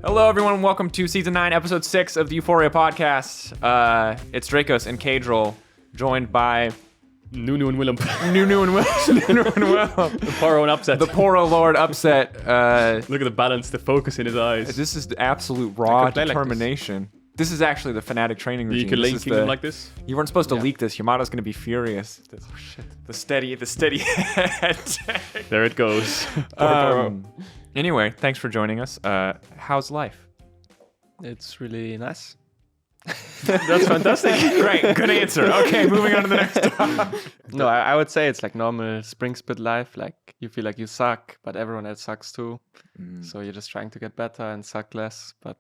Hello, everyone. Welcome to Season 9, Episode 6 of the Euphoria Podcast. It's Drakos and Caedrel, joined by... Nunu and Willem. Nunu and Willem. The poor old upset. The poor old Lord upset. Look at the balance, the focus in his eyes. This is the absolute raw determination. This is actually the Fnatic training regime. You could link him like this? You weren't supposed to leak this. Yamada's going to be furious. Oh, shit. The steady head. There it goes. Anyway, thanks for joining us. How's life? It's really nice. That's fantastic. Great, good answer. Okay, moving on to the next topic. No, I would say it's like normal spring split life. Like you feel like you suck, but everyone else sucks too. So you're just trying to get better and suck less. But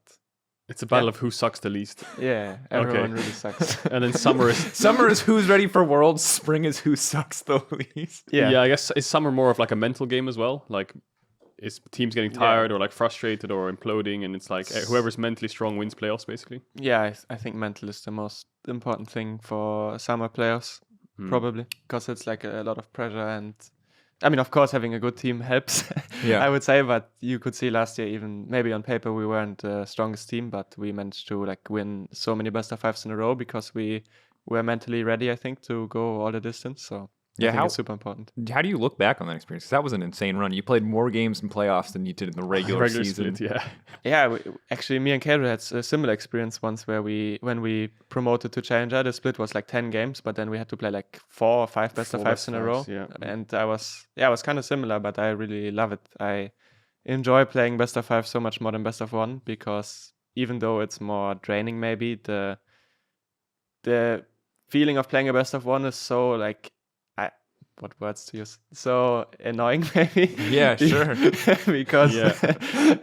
It's a battle of who sucks the least. yeah, everyone really sucks. And then summer is... Summer is who's ready for Worlds. Spring is who sucks the least. Yeah, I guess is summer more of like a mental game as well? Like, is teams getting tired or like frustrated or imploding? And it's like whoever's mentally strong wins playoffs, basically. Yeah, I think mental is the most important thing for summer playoffs, probably. Because it's like a lot of pressure and... I mean, of course, having a good team helps, Yeah. I would say. But you could see last year, even maybe on paper, we weren't the strongest team, but we managed to like win so many best of fives in a row because we were mentally ready, I think, to go all the distance. So I think it's super important. How do you look back on that experience? 'Cause that was an insane run. You played more games in playoffs than you did in the regular season. Split, yeah. Yeah, actually, me and Caedrel had a similar experience once where when we promoted to Challenger, the split was like 10 games, but then we had to play like 4 or 5 best of fives in a row. Yeah. And it was kind of similar, but I really love it. I enjoy playing best of 5 so much more than best of 1 because even though it's more draining, maybe the feeling of playing a best of 1 is so like, what words to use? So annoying, maybe. Yeah, sure. Because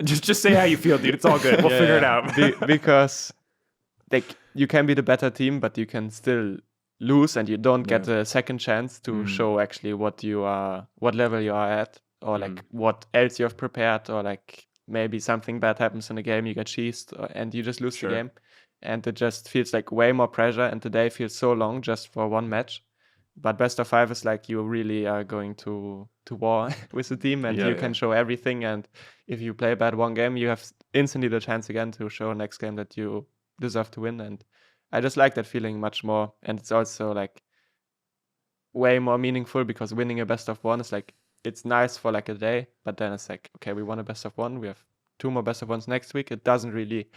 just say how you feel, dude. It's all good. We'll figure it out. Because like you can be the better team, but you can still lose, and you don't get a second chance to show actually what level you are at, or like what else you have prepared, or like maybe something bad happens in the game, you get cheesed, and you just lose the game, and it just feels like way more pressure, and the day feels so long just for one match. But best of 5 is like you really are going to war with the team, and you can show everything. And if you play bad one game, you have instantly the chance again to show next game that you deserve to win. And I just like that feeling much more. And it's also like way more meaningful because winning a best of 1 is like, it's nice for like a day, but then it's like, okay, we won a best of 1. We have 2 more best of 1s next week. It doesn't really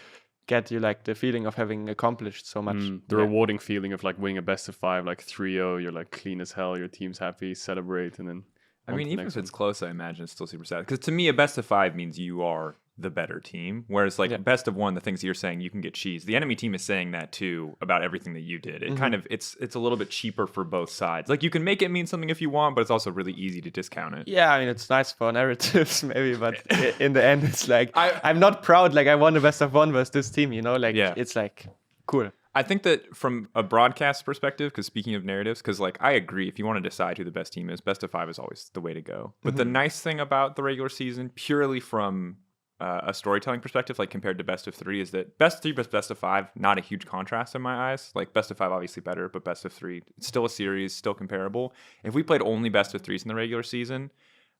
get you like the feeling of having accomplished so much. The rewarding feeling of like winning a best of 5, like 3-0, you're like clean as hell, your team's happy, celebrate, and then I mean, even if it's close, I imagine it's still super sad. Because to me, a best of 5 means you are the better team. Whereas like best of 1, the things you're saying, you can get cheese. The enemy team is saying that too about everything that you did. It kind of it's a little bit cheaper for both sides. Like you can make it mean something if you want, but it's also really easy to discount it. Yeah, I mean it's nice for narratives maybe, but in the end it's like I'm not proud like I won the best of 1 versus this team, you know? Like it's like cool. I think that from a broadcast perspective, because speaking of narratives, because like I agree, if you want to decide who the best team is, best of 5 is always the way to go. But the nice thing about the regular season, purely from a storytelling perspective, like compared to best of 3, is that best of 3 versus best of 5, not a huge contrast in my eyes. Like best of 5 obviously better, but best of 3, it's still a series, still comparable. If we played only best of 3s in the regular season,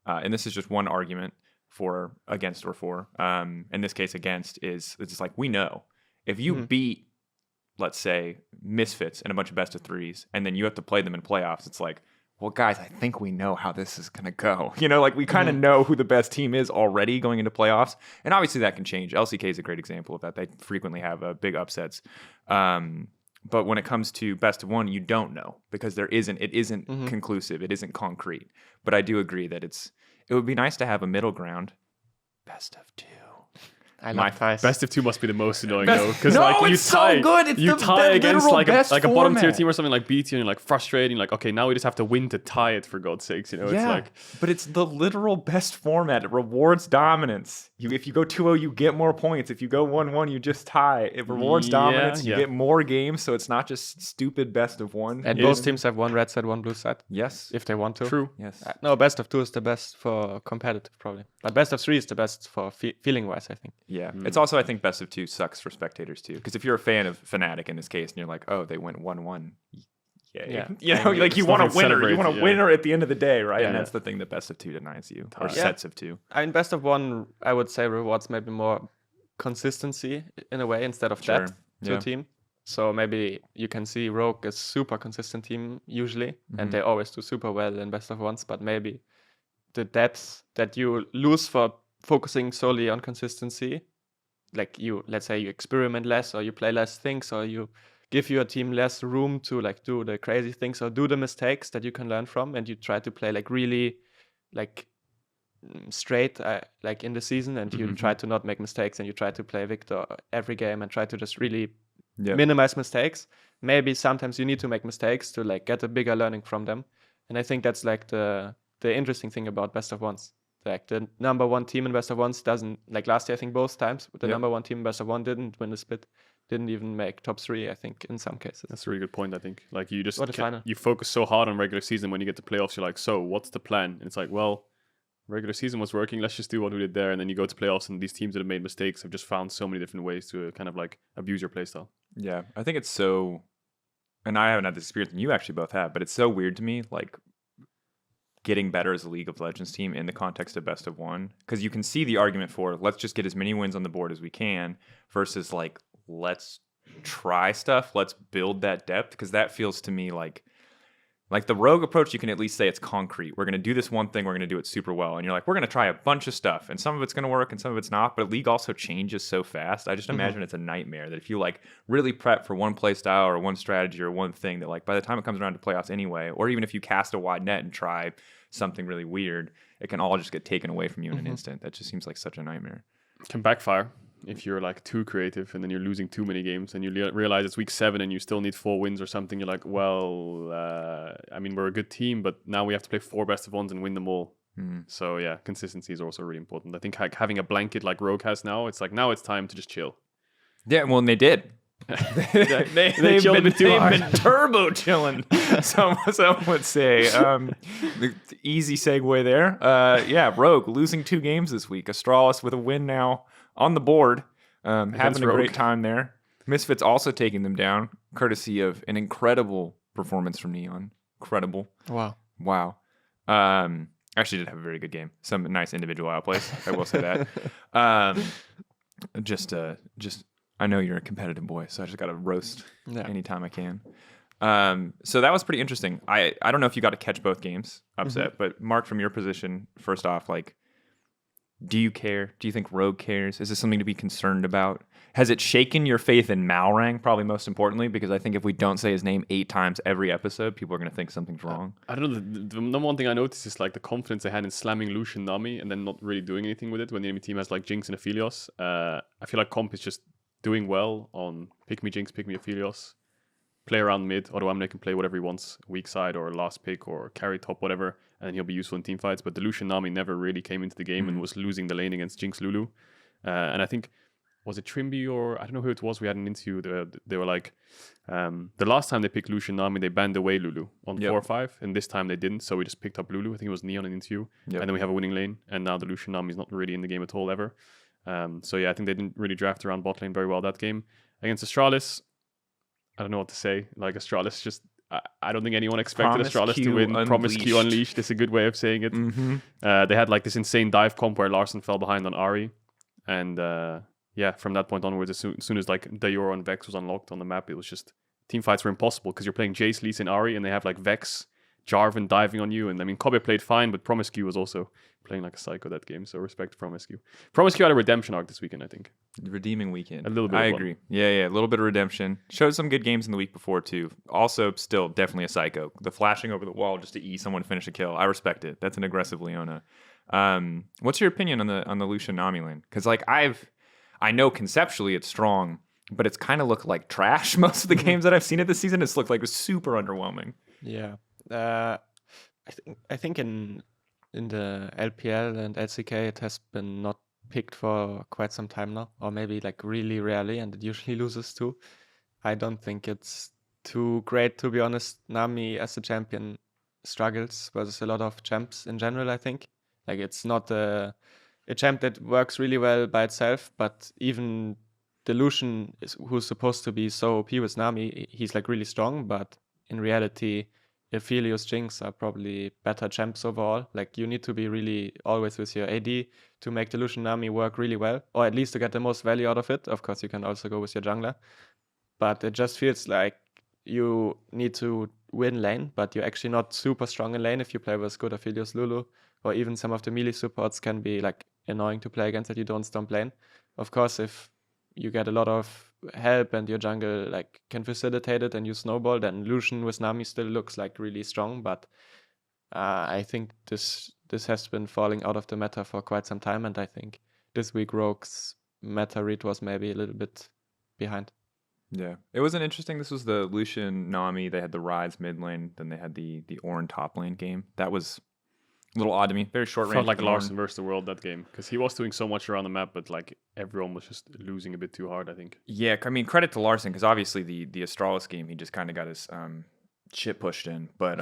and this is just one argument for against or for, in this case against, is it's just like we know if you beat, let's say, Misfits and a bunch of best of 3s, and then you have to play them in playoffs, it's like, well, guys, I think we know how this is going to go. You know, like we kind of know who the best team is already going into playoffs. And obviously that can change. LCK is a great example of that. They frequently have big upsets. But when it comes to best of 1, you don't know because it isn't conclusive. It isn't concrete. But I do agree that it would be nice to have a middle ground. Best of 2. I like ties. Best of 2 must be the most annoying though, because no, like you it's tie, so good. It's you the tie against literal like best a bottom tier format. team or something like beat you, and you're like frustrating. Like okay, now we just have to win to tie it for God's sakes. You know, it's like. But it's the literal best format. It rewards dominance. If you go 2-0, you get more points. If you go 1-1, you just tie. It rewards dominance. You get more games, so it's not just stupid best of 1. And both teams have one red side, one blue side. Yes, if they want to. True. Yes. No, best of 2 is the best for competitive, probably. But best of 3 is the best for feeling wise, I think. Yeah. It's also, I think, best of 2 sucks for spectators too, because if you're a fan of Fnatic in this case, and you're like, oh, they went 1-1. You know, like you want a winner. You want a winner at the end of the day, right? And that's the thing that best of 2 denies you, or sets of 2. I mean, best of 1, I would say rewards maybe more consistency in a way instead of Sure. depth to a team. So maybe you can see Rogue is super consistent team usually, and they always do super well in best of ones, but maybe the depth that you lose for focusing solely on consistency, like let's say you experiment less or you play less things or you give your team less room to like do the crazy things or do the mistakes that you can learn from, and you try to play like really like straight like in the season, and you try to not make mistakes and you try to play Victor every game and try to just really minimize mistakes. Maybe sometimes you need to make mistakes to like get a bigger learning from them, and I think that's like the interesting thing about best of ones. Like the number one team in best of ones doesn't, like last year I think both times the number one team in best of one didn't win the split, didn't even make top 3 I think in some cases. That's a really good point. I think like you just you focus so hard on regular season, when you get to playoffs you're like, so what's the plan? And it's like, well, regular season was working, let's just do what we did there. And then you go to playoffs and these teams that have made mistakes have just found so many different ways to kind of like abuse your playstyle. Yeah, I think it's so, and I haven't had this experience and you actually both have, but it's so weird to me, like getting better as a League of Legends team in the context of best of one, because you can see the argument for let's just get as many wins on the board as we can versus like let's try stuff, let's build that depth, because that feels to me like the Rogue approach, you can at least say it's concrete. We're going to do this one thing, we're going to do it super well. And you're like, we're going to try a bunch of stuff, and some of it's going to work and some of it's not. But League also changes so fast. I just imagine it's a nightmare that if you like really prep for one play style or one strategy or one thing, that like by the time it comes around to playoffs anyway, or even if you cast a wide net and try something really weird, it can all just get taken away from you in an instant. That just seems like such a nightmare. It can backfire if you're like too creative and then you're losing too many games and you realize it's week 7 and you still need 4 wins or something. You're like, well, I mean, we're a good team, but now we have to play 4 best of ones and win them all. So yeah, consistency is also really important. I think like having a blanket like Rogue has now, it's like now it's time to just chill. Yeah, well, and they did. they've been turbo chilling. Some would say. The easy segue there. Yeah, Rogue losing 2 games this week. Astralis with a win now on the board, having a great time there. Misfits also taking them down, courtesy of an incredible performance from Neon. Incredible. Wow. Actually did have a very good game. Some nice individual outplays, I will say that. Just I know you're a competitive boy, so I just got to roast anytime I can. So that was pretty interesting. I don't know if you got to catch both games upset, but Mark, from your position, first off, like, do you care? Do you think Rogue cares? Is this something to be concerned about? Has it shaken your faith in Malrang, probably most importantly? Because I think if we don't say his name 8 times every episode, people are going to think something's wrong. I don't know. The number one thing I noticed is like the confidence they had in slamming Lucian Nami and then not really doing anything with it when the enemy team has like Jinx and Aphelios. I feel like Comp is just doing well on pick me Jinx, pick me Aphelios, play around mid, although I'm can play whatever he wants, weak side or last pick or carry top, whatever, and he'll be useful in team fights. But the Lucian Nami never really came into the game and was losing the lane against Jinx Lulu. And I think, was it Trimby or I don't know who it was, we had an interview, they were like, the last time they picked Lucian Nami, they banned away Lulu on 4 or 5, and this time they didn't, so we just picked up Lulu. I think it was Neon in interview, and then we have a winning lane, and now the Lucian Nami is not really in the game at all ever. So yeah, I think they didn't really draft around bot lane very well that game. Against Astralis, I don't know what to say. Like Astralis just, I don't think anyone expected Astralis to win. Promise Q Unleashed is a good way of saying it. They had like this insane dive comp where Larson fell behind on Ahri. And yeah, from that point onwards, as soon as like Dajor and Vex was unlocked on the map, it was just, team fights were impossible because you're playing Jace, Lee Sin, Ahri, and they have like Vex, Jarvan diving on you. And I mean, Kobe played fine, but Promise Q was also playing like a psycho that game. So respect to Promise Q. Promise Q had a redemption arc this weekend, I think. Redeeming weekend. A little bit. I agree. Yeah, a little bit of redemption. Showed some good games in the week before too. Also, still definitely a psycho. The flashing over the wall just to someone finish a kill. I respect it. That's an aggressive Leona. What's your opinion on the Lucian Nami lane? Because like I know conceptually it's strong, but it's kind of looked like trash most of the games that I've seen it this season. It's looked like it was super underwhelming. Yeah. I think in the LPL and LCK it has been not picked for quite some time now, or maybe like really rarely, and it usually loses too. I don't think it's too great, to be honest. Nami as a champion struggles versus a lot of champs in general, I think. Like it's not a champ that works really well by itself, but even the Lucian who's supposed to be so OP with Nami, he's like really strong, but in reality Aphelios, Jinx are probably better champs overall. Like, you need to be really always with your AD to make the Lucian Nami work really well, or at least to get the most value out of it. Of course, you can also go with your jungler, but it just feels like you need to win lane, but you're actually not super strong in lane if you play with good Aphelios, Lulu, or even some of the melee supports can be like annoying to play against that you don't stomp lane. Of course, if you get a lot of help and your jungle like can facilitate it and you snowball, then Lucian with Nami still looks like really strong. But I think this has been falling out of the meta for quite some time, and I think this week Rogue's meta read was maybe a little bit behind. Yeah, it was an interesting. This was the Lucian Nami. They had the Ryze mid lane, then they had the Ornn top lane game. That was a little odd to me. Very short range. Felt like Larson versus the world that game because he was doing so much around the map, but like everyone was just losing a bit too hard, I think. Yeah, I mean, credit to Larson because obviously the Astralis game he just kind of got his shit pushed in, but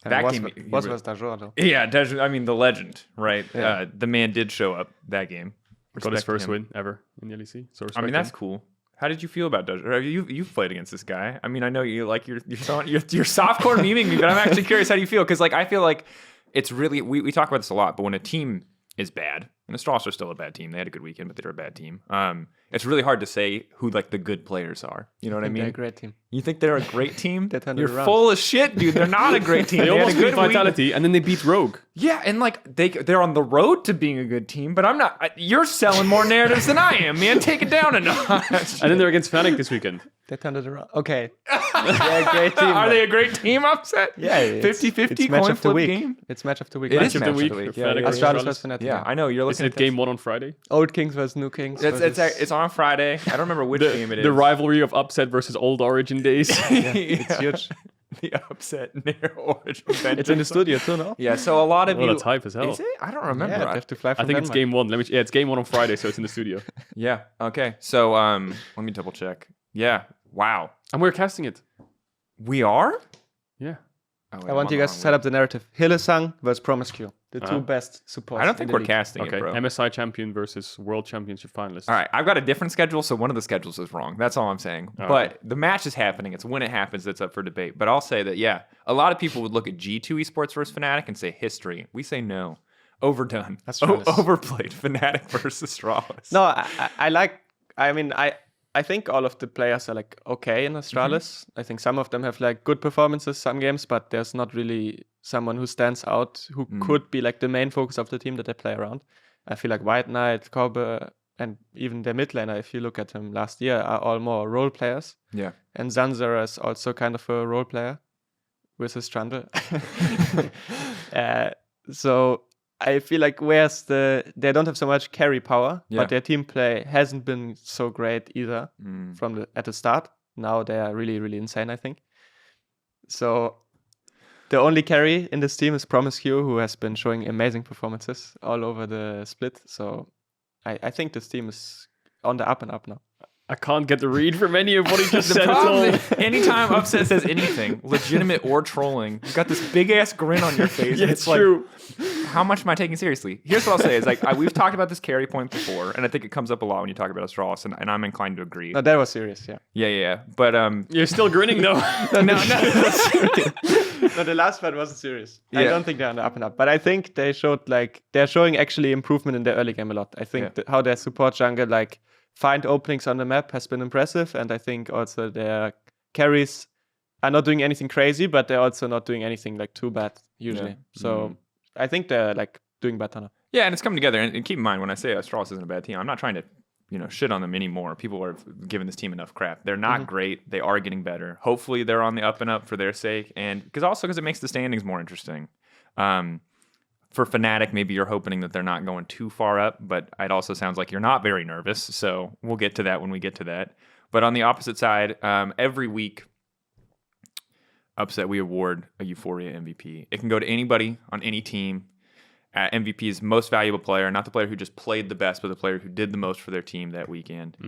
that game was Dajor though. Yeah, Dajor, I mean the legend, right? Yeah. The man did show up that game. Got his Respect first him. win ever in the LEC. So I mean, that's cool. How did you feel about Dajor? You've played against this guy. I mean, I know you're softcore memeing me, but I'm actually curious how do you feel? Because like I feel like it's really we talk about this a lot, but when a team is bad, and the Astralis are still a bad team, they had a good weekend, but they're a bad team. It's really hard to say who like the good players are. You know what I mean? They're a great team. You think they're a great team? They turned it You're around. full of shit, dude. They're not a great team. They had almost a beat good week. Vitality, and then they beat Rogue. Yeah, and like they're on the road to being a good team, but I'm not. You're selling more narratives than I am, man. Take it down a notch. And then they're against Fnatic this weekend. They turned it around. Okay. They're a great team. Are they a great team? Upset? Yeah, it's 50-50 it's match coin of the flip week. game. It's match of the week. It Match is of match the of the week. week. Yeah, Yeah, yeah, yeah. yeah. Astralis Astralis. versus Fnatic. Yeah, I know. You're Isn't looking it game 1 on Friday? Old Kings versus New Kings. It's on Friday. I don't remember which game it is. The rivalry of upset versus old Origin days. It's huge. The upset near Origin. It's in the studio too, no? Yeah, so a lot of Oh, you. that's hype as hell. Is it? I don't remember. Yeah, they have to fly I from think it's Denmark. game 1. It's game 1 on Friday, so it's in the studio. Yeah. Okay. So let me double check. Yeah. Wow. And we're casting it. We are. Yeah. Oh, wait, I I'm want on you the guys to wrong set one. up the narrative. Hillesang versus Promiscue. The two best supports. I don't think in we're the league. casting Okay. it, bro. MSI champion versus World Championship finalist. All right, I've got a different schedule, so one of the schedules is wrong. That's all I'm saying. All but right. the match is happening. It's when it happens that's up for debate. But I'll say that, yeah, a lot of people would look at G2 esports versus Fnatic and say history. We say no. Overdone. Astralis. Overplayed. Fnatic versus Astralis. No, I like. I mean, I think all of the players are like okay in Astralis. I think some of them have like good performances some games, but there's not really someone who stands out who could be like the main focus of the team that they play around. I feel like White Knight, Kobe, and even their mid laner, if you look at him last year, are all more role players. Yeah. And Zanzara is also kind of a role player with his Trundle. So I feel like they don't have so much carry power, Yeah. but their team play hasn't been so great either at the start. Now they are really, really insane, I think. So the only carry in this team is Promiscue, who has been showing amazing performances all over the split. So I think this team is on the up and up now. I can't get the read from any of what he just The said at problem all. is, anytime Upset says anything, legitimate or trolling, you've got this big ass grin on your face. Yeah, and it's true. Like, how much am I taking seriously? Here's what I'll say: is like we've talked about this carry point before, and I think it comes up a lot when you talk about Astralis, and I'm inclined to agree. No, that was serious, yeah. Yeah. But You're still grinning though. No, the last part wasn't serious. I Yeah. don't think they're on the up and up, but I think they're showing actually improvement in their early game a lot. I think how their support jungle find openings on the map has been impressive, and I think also their carries are not doing anything crazy, but they're also not doing anything too bad usually. Yeah. So I think they're doing better now. yeah, and it's coming together. And keep in mind when I say Astralis isn't a bad team, I'm not trying to shit on them anymore. People are giving this team enough crap. They're not great. They are getting better. Hopefully they're on the up and up for their sake, and because it makes the standings more interesting. For Fnatic, maybe you're hoping that they're not going too far up, but it also sounds like you're not very nervous. So we'll get to that when we get to that. But on the opposite side, every week, Upset, we award a EUphoria MVP. It can go to anybody on any team. MVP is most valuable player, not the player who just played the best, but the player who did the most for their team that weekend.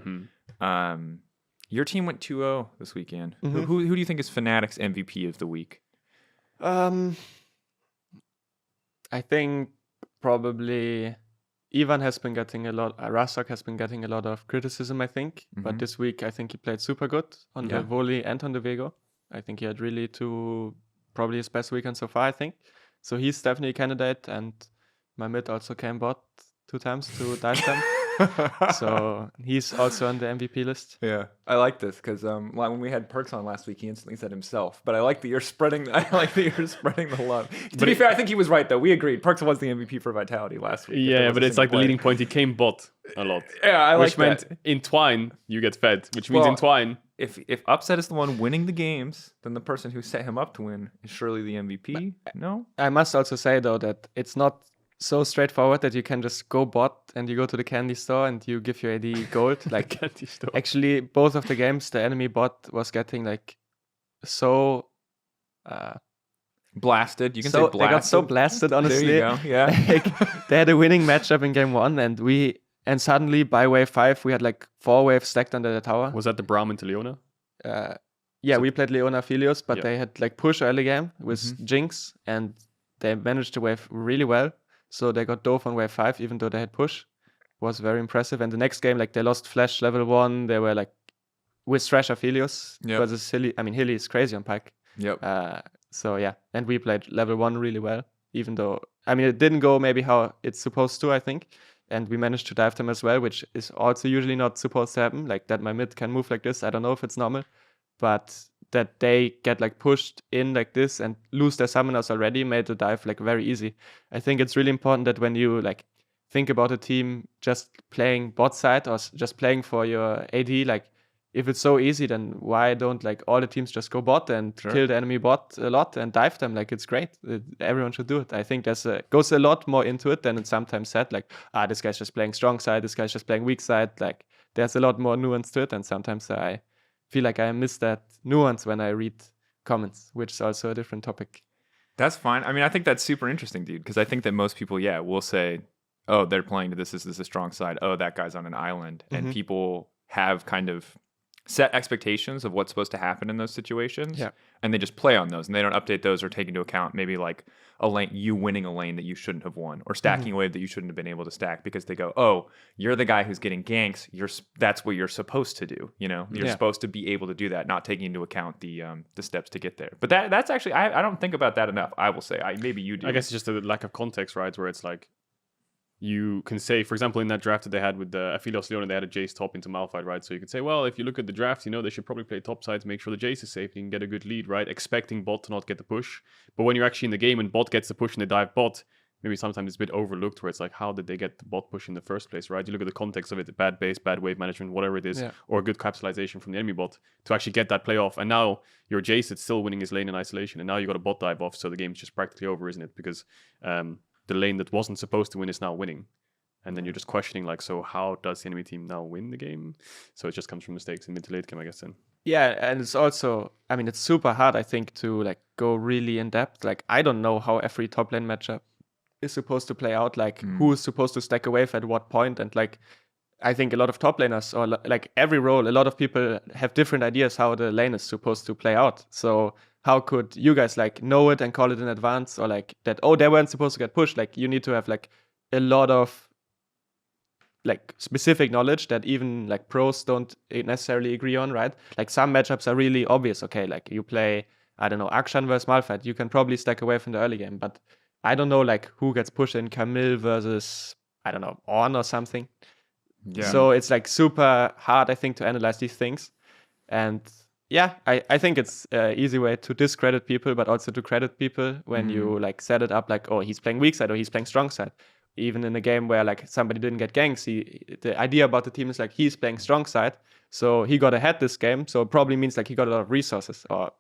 Your team went 2-0 this weekend. Who do you think is Fnatic's MVP of the week? I think probably Ivan has been getting a lot. Rasak has been getting a lot of criticism, I think. But this week, I think he played super good on the volley and on the Vego. I think he had really probably his best weekend so far, I think. So he's definitely a candidate, and my mid also came bot 2 times to dive them. So he's also on the MVP list. Yeah, I like this because when we had Perks on last week, he instantly said himself. But I like that you're spreading. I like that you're spreading the love. To be fair, I think he was right though. We agreed. Perks was the MVP for Vitality last week. Yeah, but it's like the leading point. He came bot a lot. Yeah, I like which meant that. in Twine you get fed, which means in Twine. If Upset is the one winning the games, then the person who set him up to win is surely the MVP. No, I must also say though that it's not so straightforward that you can just go bot and you go to the candy store and you give your AD gold. Like Candy store. actually, both of the games, the enemy bot was getting like so blasted. You can so say blasted. they got so blasted. Honestly, There you go. Yeah. Like, they had a winning matchup in game 1, and suddenly by wave 5 we had like 4 waves stacked under the tower. Was that the Braum into Leona? Yeah, we played Leona Philios, but Yeah. they had like push early game with Jinx, and they managed to wave really well. So they got dove on wave 5, even though they had push. Was very impressive. And the next game, like they lost Flash level 1. They were like with Thrasher Philios versus Hilly. I mean, Hilly is crazy on Pike. Yep. So yeah, and we played level 1 really well, even though, I mean, it didn't go maybe how it's supposed to, I think. And we managed to dive them as well, which is also usually not supposed to happen. Like that my mid can move like this. I don't know if it's normal, but that they get like pushed in like this and lose their summoners already made the dive like very easy. I think it's really important that when you like think about a team just playing bot side or just playing for your AD, like if it's so easy, then why don't like all the teams just go bot and kill the enemy bot a lot and dive them? Like it's great. Everyone should do it. I think goes a lot more into it than it's sometimes said. Like, this guy's just playing strong side, this guy's just playing weak side. Like there's a lot more nuance to it, and sometimes I feel like I miss that nuance when I read comments, which is also a different topic. That's fine. I mean, I think that's super interesting, dude, because I think that most people, will say, oh, they're playing to this is a strong side. Oh, that guy's on an island. And people have kind of set expectations of what's supposed to happen in those situations. Yeah. And they just play on those, and they don't update those or take into account maybe like a lane, you winning a lane that you shouldn't have won, or stacking a wave that you shouldn't have been able to stack, because they go, oh, you're the guy who's getting ganks. That's what you're supposed to do. You know, you're supposed to be able to do that, not taking into account the steps to get there. But that's actually, I don't think about that enough. I will say, maybe you do. I guess it's just a lack of context, right? Where it's like, you can say, for example, in that draft that they had with the Aphelios Leona, they had a Jace top into Malphite, right? So you can say, well, if you look at the draft, they should probably play top side to make sure the Jace is safe and you can get a good lead, right? Expecting bot to not get the push. But when you're actually in the game and bot gets the push and they dive bot, maybe sometimes it's a bit overlooked, where it's like, how did they get the bot push in the first place, right? You look at the context of it, bad base, bad wave management, whatever it is, or good capitalization from the enemy bot to actually get that play off. And now your Jace is still winning his lane in isolation, and now you got a bot dive off, so the game's just practically over, isn't it? Because the lane that wasn't supposed to win is now winning. And then you're just questioning, like, so how does the enemy team now win the game? So it just comes from mistakes in mid to late game, I guess, then. Yeah, and it's also, I mean, it's super hard, I think, to like go really in depth. Like, I don't know how every top lane matchup is supposed to play out. Like, who is supposed to stack a wave at what point? And like, I think a lot of top laners, or like every role, a lot of people have different ideas how the lane is supposed to play out. So how could you guys like know it and call it in advance, or like that, oh, they weren't supposed to get pushed? Like, you need to have like a lot of like specific knowledge that even like pros don't necessarily agree on, right? Like some matchups are really obvious. Okay, like you play, I don't know, Akshan versus Malphite, you can probably stack away from the early game, but I don't know like who gets pushed in Camille versus, I don't know, On or something. Yeah. So it's like super hard, I think, to analyze these things. And yeah, I think it's an easy way to discredit people, but also to credit people when you like set it up like, oh, he's playing weak side or he's playing strong side. Even in a game where like somebody didn't get ganks, the idea about the team is like he's playing strong side, so he got ahead this game, so it probably means like he got a lot of resources. Or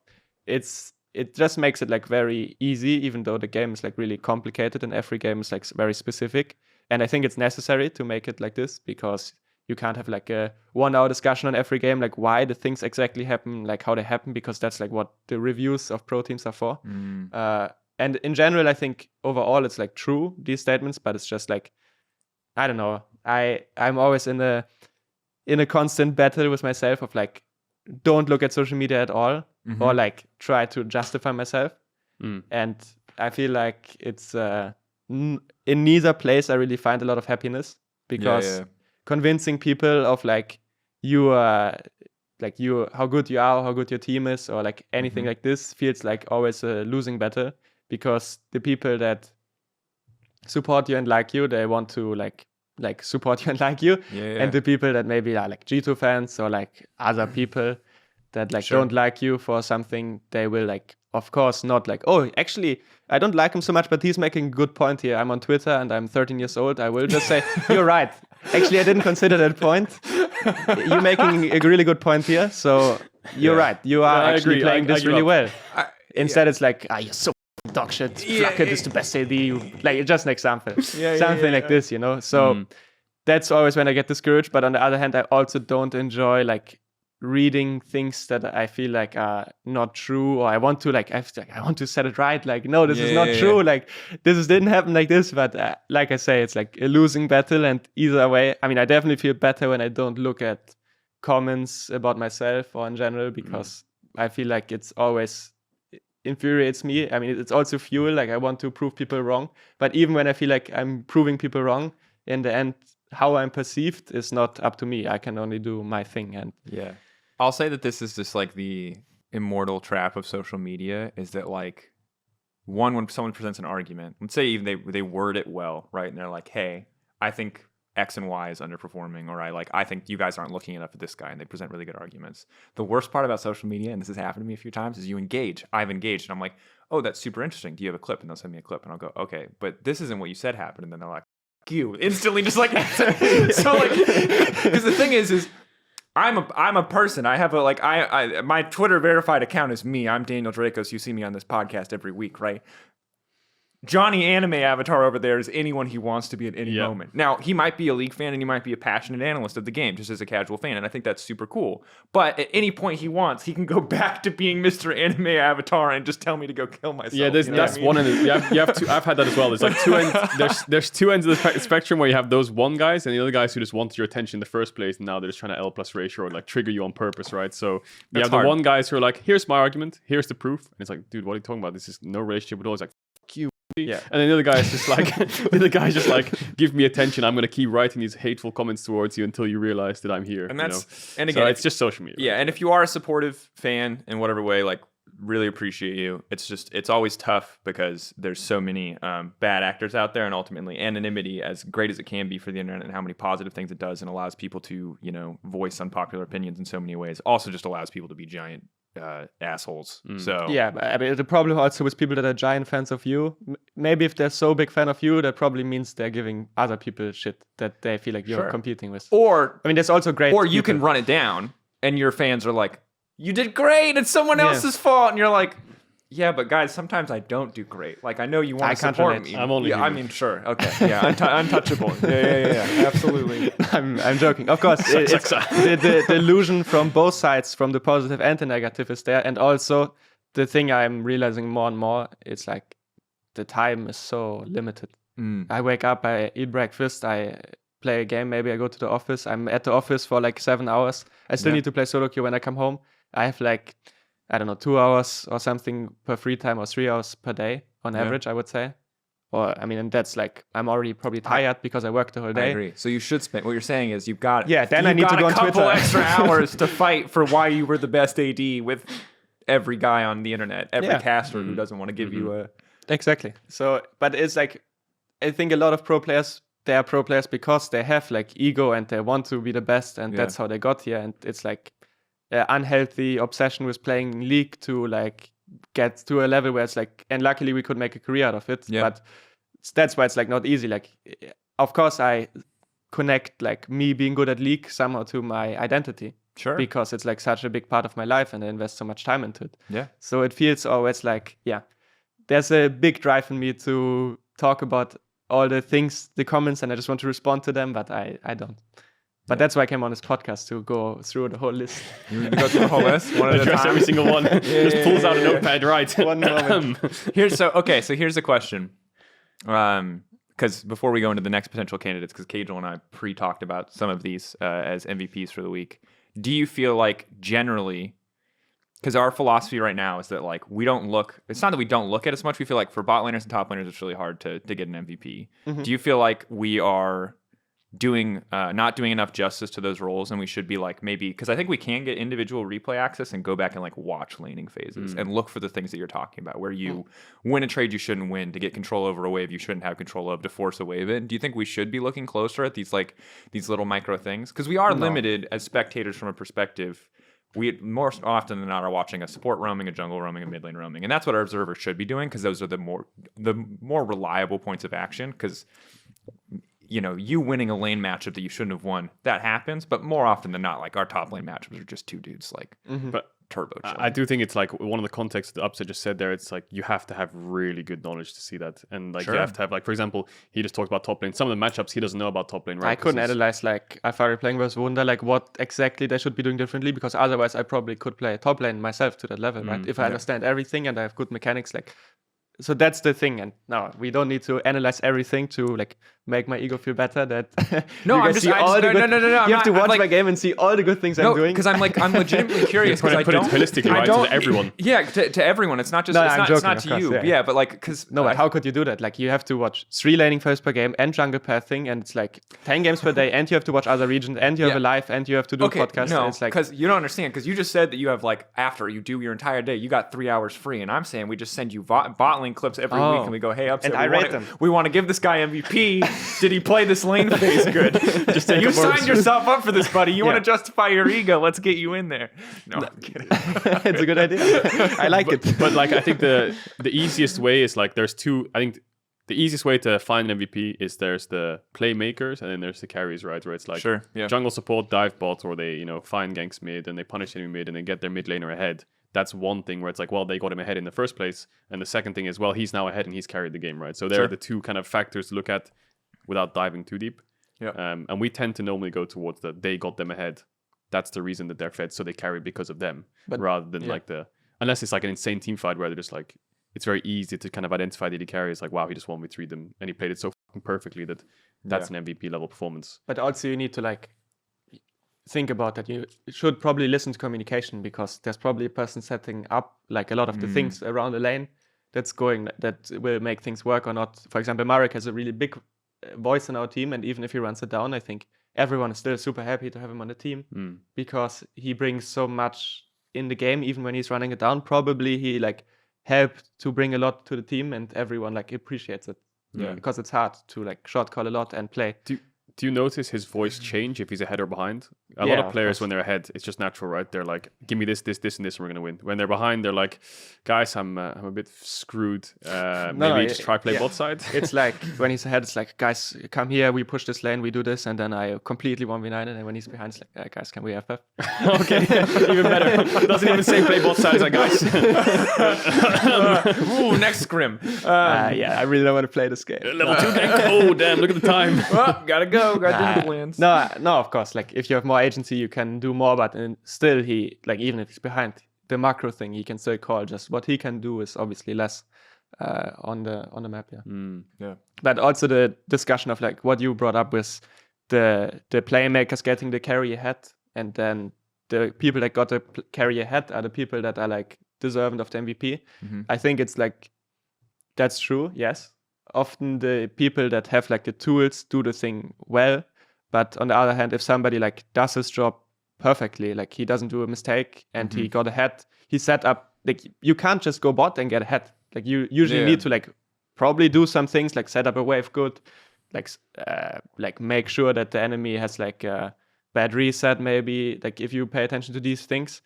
it just makes it like very easy, even though the game is like really complicated and every game is like very specific. And I think it's necessary to make it like this, because you can't have like a 1 hour discussion on every game, like why the things exactly happen, like how they happen, because that's like what the reviews of pro teams are for. And in general, I think overall it's like true, these statements, but it's just like, I don't know. I'm always in a constant battle with myself of like, don't look at social media at all, or like try to justify myself. And I feel like it's in neither place I really find a lot of happiness, because convincing people of like, you are like how good you are, how good your team is, or like anything like this feels like always a losing battle, because the people that support you and like you, they want to like support you and like you, and the people that maybe are like G2 fans or like other people that like don't like you for something, they will like, of course, not like, oh, actually, I don't like him so much, but he's making a good point here. I'm on Twitter and I'm 13 years old. I will just say, you're right. Actually, I didn't consider that point. You're making a really good point here. So you're right. You are actually playing this really well. Instead, it's like, you're so dog shit. Flacket is the best AD. Like, just an example. Something like this, you know? So that's always when I get discouraged. But on the other hand, I also don't enjoy like reading things that I feel like are not true, or I want to like I want to set it right, like no, this is not true, like this didn't happen like this, but like I say, it's like a losing battle. And either way, I mean, I definitely feel better when I don't look at comments about myself or in general, because I feel like it's always infuriates me. I mean, it's also fuel, like I want to prove people wrong, but even when I feel like I'm proving people wrong, in the end, how I'm perceived is not up to me. I can only do my thing. And I'll say that this is just like the immortal trap of social media, is that like when someone presents an argument, let's say even they word it well, right? And they're like, hey, I think X and Y is underperforming, or I think you guys aren't looking enough at this guy, and they present really good arguments. The worst part about social media, and this has happened to me a few times, is you engage. I've engaged, and I'm like, oh, that's super interesting. Do you have a clip? And they'll send me a clip, and I'll go, okay, but this isn't what you said happened. And then they're like, you instantly just like so like, because the thing is I'm a person. I have a like I my Twitter verified account is me. I'm Daniel Drakos. You see me on this podcast every week, right? Johnny Anime Avatar over there is anyone he wants to be at any moment. Now, he might be a League fan and he might be a passionate analyst of the game, just as a casual fan, and I think that's super cool. But at any point he wants, he can go back to being Mr. Anime Avatar and just tell me to go kill myself. Yeah, that's one end. You have two. I've had that as well. There's like two ends. There's two ends of the spectrum where you have those one guys and the other guys who just wanted your attention in the first place, and now they're just trying to L plus ratio or like trigger you on purpose, right? So you have the one guys who are like, here's my argument, here's the proof, and it's like, dude, what are you talking about? This is no relationship at all. It's like, fuck you. Yeah, and then the other guy is just like, give me attention. I'm gonna keep writing these hateful comments towards you until you realize that I'm here. And that's, and again, so it's just social media. Yeah, and if you are a supportive fan in whatever way, like, really appreciate you. It's always tough because there's so many bad actors out there, and ultimately anonymity, as great as it can be for the internet and how many positive things it does and allows people to voice unpopular opinions in so many ways, also just allows people to be giant assholes. So yeah, I mean, the problem also with people that are giant fans of you, maybe if they're so big fan of you, that probably means they're giving other people shit that they feel like you're competing with. Or I mean, there's also great. Or you can run it down, and your fans are like, "You did great. It's someone else's fault," and you're like, "Yeah, but guys, sometimes I don't do great. Like, I know you want to support me. I'm only. Yeah, I mean, sure, okay, yeah, untouchable. Yeah, absolutely. I'm joking. Of course, the illusion from both sides, from the positive and the negative, is there. And also, the thing I'm realizing more and more, it's like the time is so limited. I wake up, I eat breakfast, I play a game, maybe I go to the office. I'm at the office for like 7 hours. I still need to play solo queue when I come home. I have like, I don't know, 2 hours or something per free time, or 3 hours per day on average, I would say. Or, I mean, and that's like, I'm already probably tired because I worked the whole day. I agree. So you should spend, what you're saying is you've got, then I need to go on Twitter. a couple extra hours to fight for why you were the best AD with every guy on the internet, every caster who doesn't want to give you a... Exactly. So, but it's like, I think a lot of pro players, they are pro players because they have like ego and they want to be the best, and that's how they got here. And it's like, unhealthy obsession with playing League to like get to a level where it's like, and luckily we could make a career out of it, but that's why it's like not easy. Like, of course I connect like me being good at League somehow to my identity, because it's like such a big part of my life and I invest so much time into it. So it feels always like, there's a big drive in me to talk about all the things, the comments, and I just want to respond to them, but I don't. But that's why I came on this podcast, to go through the whole list. You need to go through the whole list? One at a time? Every single one. Just pulls out a notepad, right? One moment. So here's the question. Because before we go into the next potential candidates, because Caedrel and I pre-talked about some of these as MVPs for the week, do you feel like generally, because our philosophy right now is that like it's not that we don't look at as much, we feel like for bot laners and top laners, it's really hard to get an MVP. Do you feel like we are not doing enough justice to those roles, and we should be like maybe because I think we can get individual replay access and go back and like watch laning phases and look for the things that you're talking about, where you win a trade you shouldn't win to get control over a wave you shouldn't have control of to force a wave in. Do you think we should be looking closer at these little micro things? Because we are limited as spectators from a perspective. We more often than not are watching a support roaming, a jungle roaming, a mid lane roaming, and that's what our observers should be doing because those are the more reliable points of action. Because you winning a lane matchup that you shouldn't have won, that happens, but more often than not, like our top lane matchups are just two dudes but turbo chilling. I do think it's like one of the contexts the Upset just said there, it's like you have to have really good knowledge to see that. And like you have to have like, for example, he just talked about top lane. Some of the matchups he doesn't know about top lane, right? I couldn't analyze like if I were playing versus Wunder, like what exactly they should be doing differently, because otherwise I probably could play top lane myself to that level, right? If I understand everything and I have good mechanics, like so that's the thing. And no, we don't need to analyze everything to like make my ego feel better that no, you I'm just, see all the good, no. You have to watch my game and see all the good things I'm doing. Because I'm legitimately curious. Put it holistically, right? To everyone. Yeah, to everyone. It's not just it's not to you. Yeah, but like because but how could you do that? Like you have to watch 3 laning first per game and jungle pathing, and it's like 10 games per day, and you have to watch other regions, and you have a live, and you have to do podcasts. No, it's like because you don't understand. Because you just said that you have like after you do your entire day, you got 3 hours free, and I'm saying we just send you bot lane clips every week, and we go, hey, Upset, and I rate them. We want to give this guy MVP. Did he play this lane phase good? Just you signed yourself up for this, buddy. You want to justify your ego? Let's get you in there. No, I'm kidding. It's a good idea. I like it. But like I think the easiest way is like there's two. I think the easiest way to find an MVP is there's the playmakers and then there's the carries, right? Where it's like jungle support, dive bots, or they find ganks mid and they punish enemy mid and they get their mid laner ahead. That's one thing where it's like, well, they got him ahead in the first place. And the second thing is, well, he's now ahead and he's carried the game, right? So there are the two kind of factors to look at without diving too deep. Yeah. And we tend to normally go towards the they got them ahead. That's the reason that they're fed, so they carry because of them, rather than like unless it's like an insane team fight where they're just like, it's very easy to kind of identify the AD carry. It's like, wow, he just 1v3 them and he played it so perfectly that's an MVP level performance. But also you need to like think about that. You should probably listen to communication, because there's probably a person setting up like a lot of the things around the lane that will make things work or not. For example, Marek has a really big voice in our team, and even if he runs it down, I think everyone is still super happy to have him on the team because he brings so much in the game. Even when he's running it down, probably he like helped to bring a lot to the team, and everyone like appreciates it because it's hard to like short call a lot and play. Do you notice his voice change if he's ahead or behind? A lot of players, when they're ahead, it's just natural, right? They're like, give me this, and this, and we're going to win. When they're behind, they're like, guys, I'm a bit screwed. Maybe just try play bot side. It's like, when he's ahead, it's like, guys, come here, we push this lane, we do this, and then I completely 1v9 it. And when he's behind, it's like, guys, can we FF? Okay, even better. Doesn't even say play bot side. It's like, guys. Ooh, next scrim. I really don't want to play this game. Level 2 gank. Oh, damn, look at the time. Well, gotta go. Got the plans. No, of course. Like if you have more agency, you can do more. But still, he like even if he's behind the macro thing, he can still call. Just what he can do is obviously less on the map. Yeah. But also the discussion of like what you brought up with the playmakers getting the carry ahead, and then the people that got the carry ahead are the people that are like deserving of the MVP. I think it's like that's true. Yes. Often the people that have like the tools do the thing well, but on the other hand, if somebody like does his job perfectly, like he doesn't do a mistake and he got ahead, he set up, like you can't just go bot and get ahead. Like you usually need to like probably do some things like set up a wave good, like make sure that the enemy has like a bad reset maybe. Like if you pay attention to these things,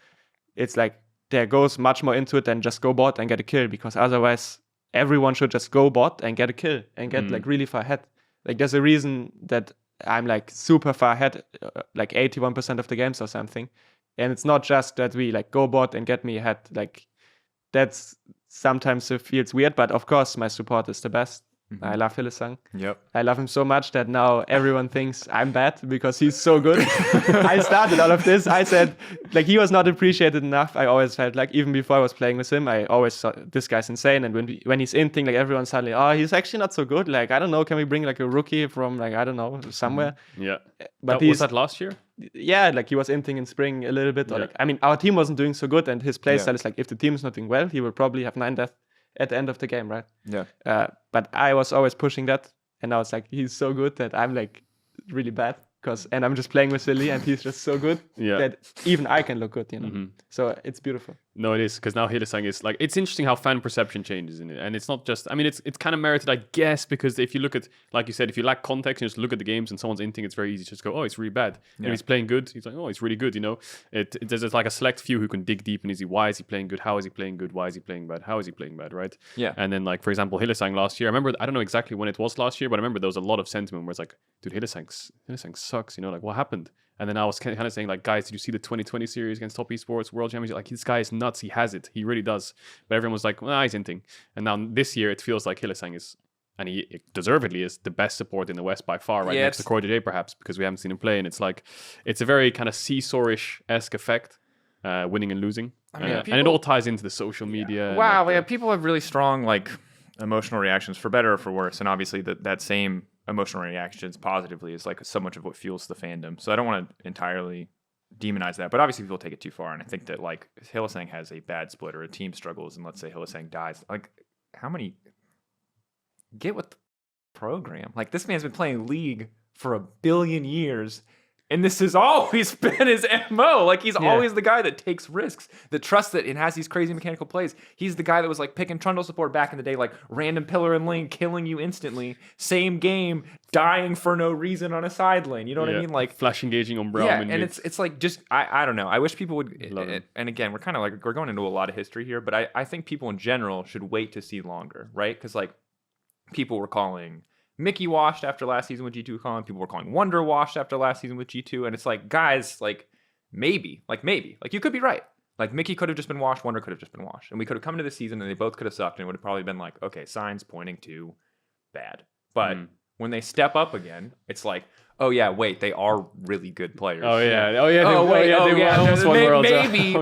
it's like there goes much more into it than just go bot and get a kill, because otherwise everyone should just go bot and get a kill and get like really far ahead. Like there's a reason that I'm like super far ahead, like 81% of the games or something. And it's not just that we like go bot and get me ahead. Like that's sometimes it feels weird, but of course my support is the best. I love Hillesang. Yep. I love him so much that now everyone thinks I'm bad because he's so good. I started all of this. I said, like, he was not appreciated enough. I always felt like, even before I was playing with him, I always thought, this guy's insane. And when he's in thing, like, everyone suddenly, oh, he's actually not so good. Like, I don't know, can we bring, like, a rookie from, like, I don't know, somewhere? Yeah. But was that last year? Yeah, like, he was in thing in spring a little bit. Or, like, I mean, our team wasn't doing so good, and his playstyle is, like, if the team is not doing well, he will probably have 9 death at the end of the game, right? Yeah. But I was always pushing that, and I was like, he's so good that I'm like really bad. And I'm just playing with Silly, and he's just so good that even I can look good, So it's beautiful. No, it is, because now Hylissang is like, it's interesting how fan perception changes in it, and it's not just, I mean, it's kind of merited, I guess, because if you look at, like you said, if you lack context and just look at the games and someone's inting, it's very easy to just go, oh, it's really bad. And if he's playing good, he's like, oh, it's really good, There's like a select few who can dig deep and why is he playing good? How is he playing good? Why is he playing bad? How is he playing bad, right? Yeah. And then, like, for example, Hylissang last year, I remember, I don't know exactly when it was last year, but I remember there was a lot of sentiment where it's like, dude, Hylissang sucks, like, what happened? And then I was kind of saying, like, guys, did you see the 2020 series against Top Esports World Championship? Like, this guy is nuts. He has it. He really does. But everyone was like, well, he's hinting. And now this year, it feels like Hylissang is, and he deservedly is, the best support in the West by far, right next to CroyDJ, perhaps, because we haven't seen him play. And it's like, it's a very kind of Seesaw-ish-esque effect, winning and losing. And it all ties into the social media. Wow, people have really strong, like, emotional reactions, for better or for worse. And obviously, that same emotional reactions positively is like so much of what fuels the fandom. So I don't want to entirely demonize that, but obviously people take it too far. And I think that like Hylissang has a bad split or a team struggles, and let's say Hylissang dies. Like, how many? Get with the program. Like, this man's been playing League for 1 billion years. And this has always been his MO. Like, he's always the guy that takes risks, that trusts it, and has these crazy mechanical plays. He's the guy that was, like, picking Trundle support back in the day, like, random pillar and lane, killing you instantly. Same game, dying for no reason on a side lane. You know what I mean? Like, flash engaging on Braum. Yeah, and it's like, just, I don't know. I wish people would, and again, we're kind of like, we're going into a lot of history here, but I think people in general should wait to see longer, right? Because, like, people were calling Mickey washed after last season with G2 calling. People were calling Wonder washed after last season with G2. And it's like, guys, like, maybe. Like, you could be right. Like, Mickey could have just been washed. Wonder could have just been washed. And we could have come into the season and they both could have sucked. And it would have probably been like, okay, signs pointing to bad. But when they step up again, it's like, oh, yeah, wait, they are really good players.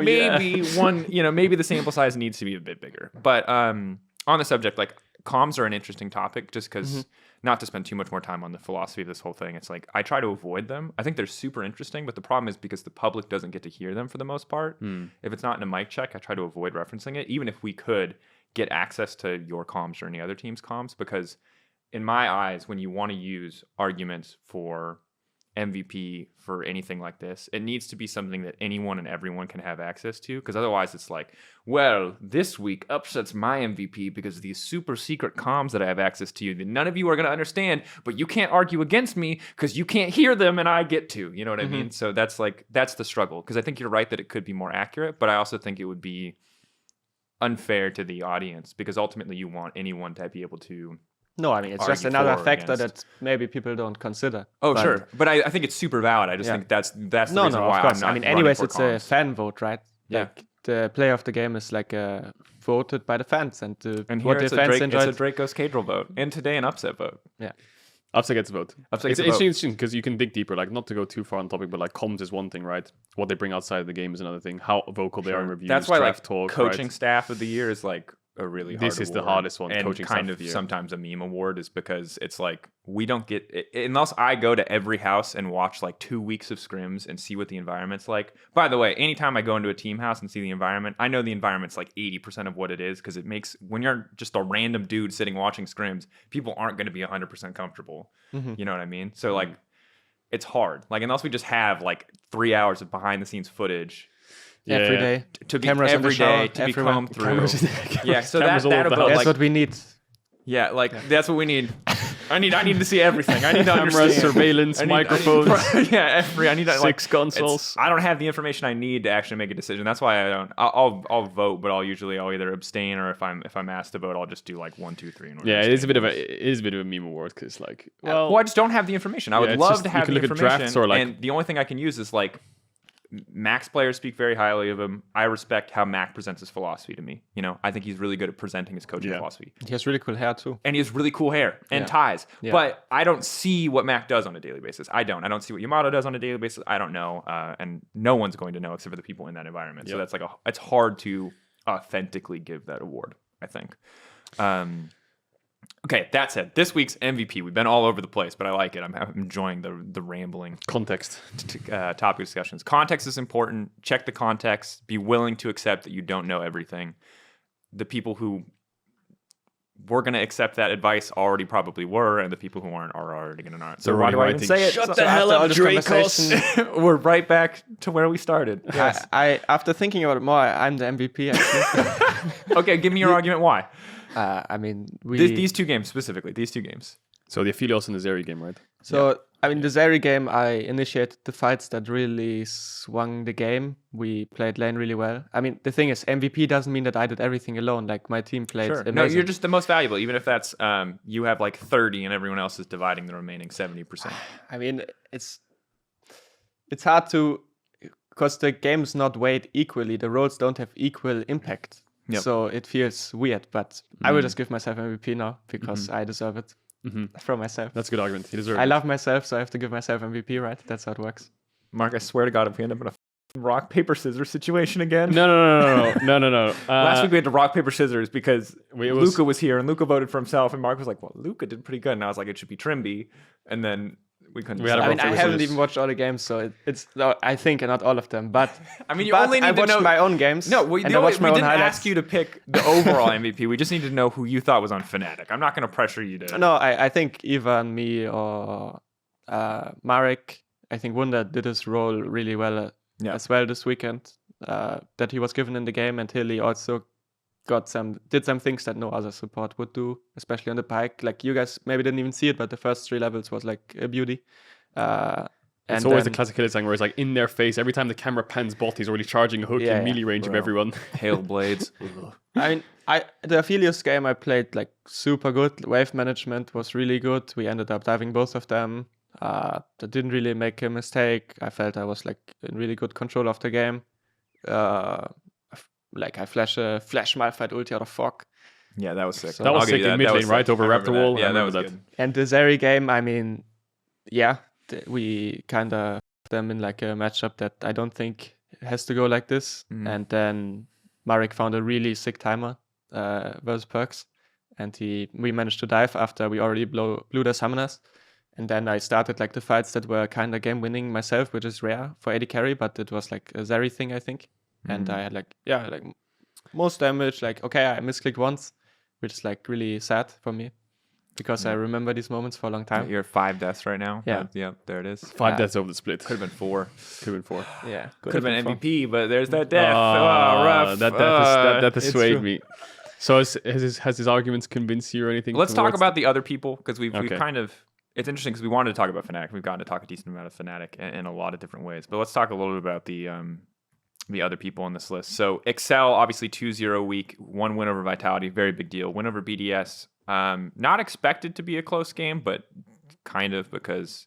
Maybe one, maybe the sample size needs to be a bit bigger. But on the subject, like, comms are an interesting topic just because, not to spend too much more time on the philosophy of this whole thing, it's like I try to avoid them. I think they're super interesting, but the problem is because the public doesn't get to hear them for the most part. If it's not in a mic check, I try to avoid referencing it, even if we could get access to your comms or any other team's comms, because in my eyes, when you want to use arguments for MVP for anything like this, it needs to be something that anyone and everyone can have access to, because otherwise it's like, well, this week upsets my MVP because of these super secret comms that I have access to that none of you are going to understand, but you can't argue against me because you can't hear them and I get to, you know what I mean? So that's the struggle, because I think you're right that it could be more accurate, but I also think it would be unfair to the audience, because ultimately you want anyone to be able to. No, I mean, it's just another factor that maybe people don't consider. Oh, sure. But I think it's super valid. I just think that's the reason why I'm not. I mean, anyways, it's a fan vote, right? Yeah. Like, the player of the game is like voted by the fans, and what the fans enjoy. It's a Drakos Caedrel vote, and today an upset vote. Yeah. Upset gets a vote. It's interesting because you can dig deeper, like, not to go too far on topic, but like comms is one thing, right? What they bring outside of the game is another thing. How vocal they are in reviews. That's why like talk, coaching staff of the year is like a really hard This is award. the hardest one, and coaching kind of sometimes a meme award, is because it's like we don't get it, unless I go to every house and watch like 2 weeks of scrims and see what the environment's like. By the way, anytime I go into a team house and see the environment, I know the environment's like 80% of what it is, because it makes, when you're just a random dude sitting watching scrims, people aren't going to be 100% comfortable. You know what I mean? So like it's hard, like, unless we just have like 3 hours of behind the scenes footage every day, to be every day to be combed through. Yeah, so that'll go. That's what we need. Yeah, like that's what we need. I need to see everything. I need to cameras, understand. surveillance, microphones. I need to, 6 consoles. I don't have the information I need to actually make a decision. That's why I don't. I'll vote, but I'll either abstain, or if I'm asked to vote, I'll just do like 1, 2, 3. Yeah, it is a bit of a meme award, because like, well, I just don't have the information. I would love to have the information, or like, and the only thing I can use is like, Mac's players speak very highly of him. I respect how Mac presents his philosophy to me. You know, I think he's really good at presenting his coaching philosophy. He has really cool hair too. And he has really cool hair and ties. Yeah. But I don't see what Mac does on a daily basis. I don't see what Yamato does on a daily basis. I don't know. And no one's going to know except for the people in that environment. So that's like it's hard to authentically give that award, I think. Okay, that said, this week's MVP. We've been all over the place, but I like it. I'm enjoying the rambling context topic discussions. Context is important. Check the context. Be willing to accept that you don't know everything. The people who we're going to accept that advice already probably were, and the people who aren't are already going to not. So They're why do I already even say it? writing, So "Shut the hell after all up, this Drakos!" conversation, we're right back to where we started. Yes. I after thinking about it more, I'm the MVP actually. Okay, give me your argument why. I mean, These two games specifically, these two games. So the Aphelios and the Zeri game, right? So, I mean, the Zeri game, I initiated the fights that really swung the game. We played lane really well. I mean, the thing is, MVP doesn't mean that I did everything alone. Like, my team played amazing. No, you're just the most valuable, even if that's you have like 30 and everyone else is dividing the remaining 70%. I mean, it's hard to... Because the game's not weighed equally. The roles don't have equal impact. Yep. So it feels weird. But I will just give myself MVP now because I deserve it from myself. That's a good argument. He deserves I it. love myself, so I have to give myself MVP, right? That's how it works. Mark, I swear to God, if we end up in a rock, paper, scissors situation again. No. Last week we had to rock, paper, scissors because was- Luca was here and Luca voted for himself, and Mark was like, well, Luca did pretty good. And I was like, it should be Trimby. And then we couldn't We had a decide. I mean, I rock, haven't paper, even watched all the games, so it's no, I think not all of them. But I mean, you but only need I to watched know my own games. No, we and I didn't watched my own ask highlights. you to pick the overall MVP. We just need to know who you thought was on Fnatic. I'm not going to pressure you to. No, I think Ivan, me, or Marek. I think Wunder did his role really well as well this weekend. That he was given in the game, and Hilly also did some things that no other support would do, especially on the pike. Like you guys maybe didn't even see it, but the first 3 levels was like a beauty. It's always the classic Hilly thing where it's like in their face. Every time the camera pans bot, he's already charging a hook in melee range of everyone. Hail blades. I mean, the Aphelios game I played like super good. Wave management was really good. We ended up diving both of them. I didn't really make a mistake. I felt I was like in really good control of the game. Like I flash Malphite ulti out of fog. Yeah, that was sick. That was I'll give sick you in mid That lane, was right? sick. Over I remember Raptor that. wall. Yeah, I that was remember good. And the Zeri game, I mean, yeah, we kind of them in like a matchup that I don't think has to go like this. And then Marek found a really sick timer versus Perks, and we managed to dive after we already blew the summoners. And then I started like the fights that were kind of game winning myself, which is rare for AD carry, but it was like a Zeri thing, I think. And I had like most damage. Like, okay, I misclicked once, which is like really sad for me because I remember these moments for a long time. You're 5 deaths right now. Yeah. Yep, there it is. 5 deaths over the split. Could have been 4. Could have been 4. Yeah. Could have been MVP, but there's that death. Rough. That death has it's swayed true. me. So has his arguments convinced you or anything? Let's talk towards- about the other people because we've Okay. kind of. It's interesting because we wanted to talk about Fnatic. We've gotten to talk a decent amount of Fnatic in a lot of different ways. But let's talk a little bit about the other people on this list. So Excel, obviously 2-0 week, 1 win over Vitality, very big deal. Win over BDS, not expected to be a close game, but kind of because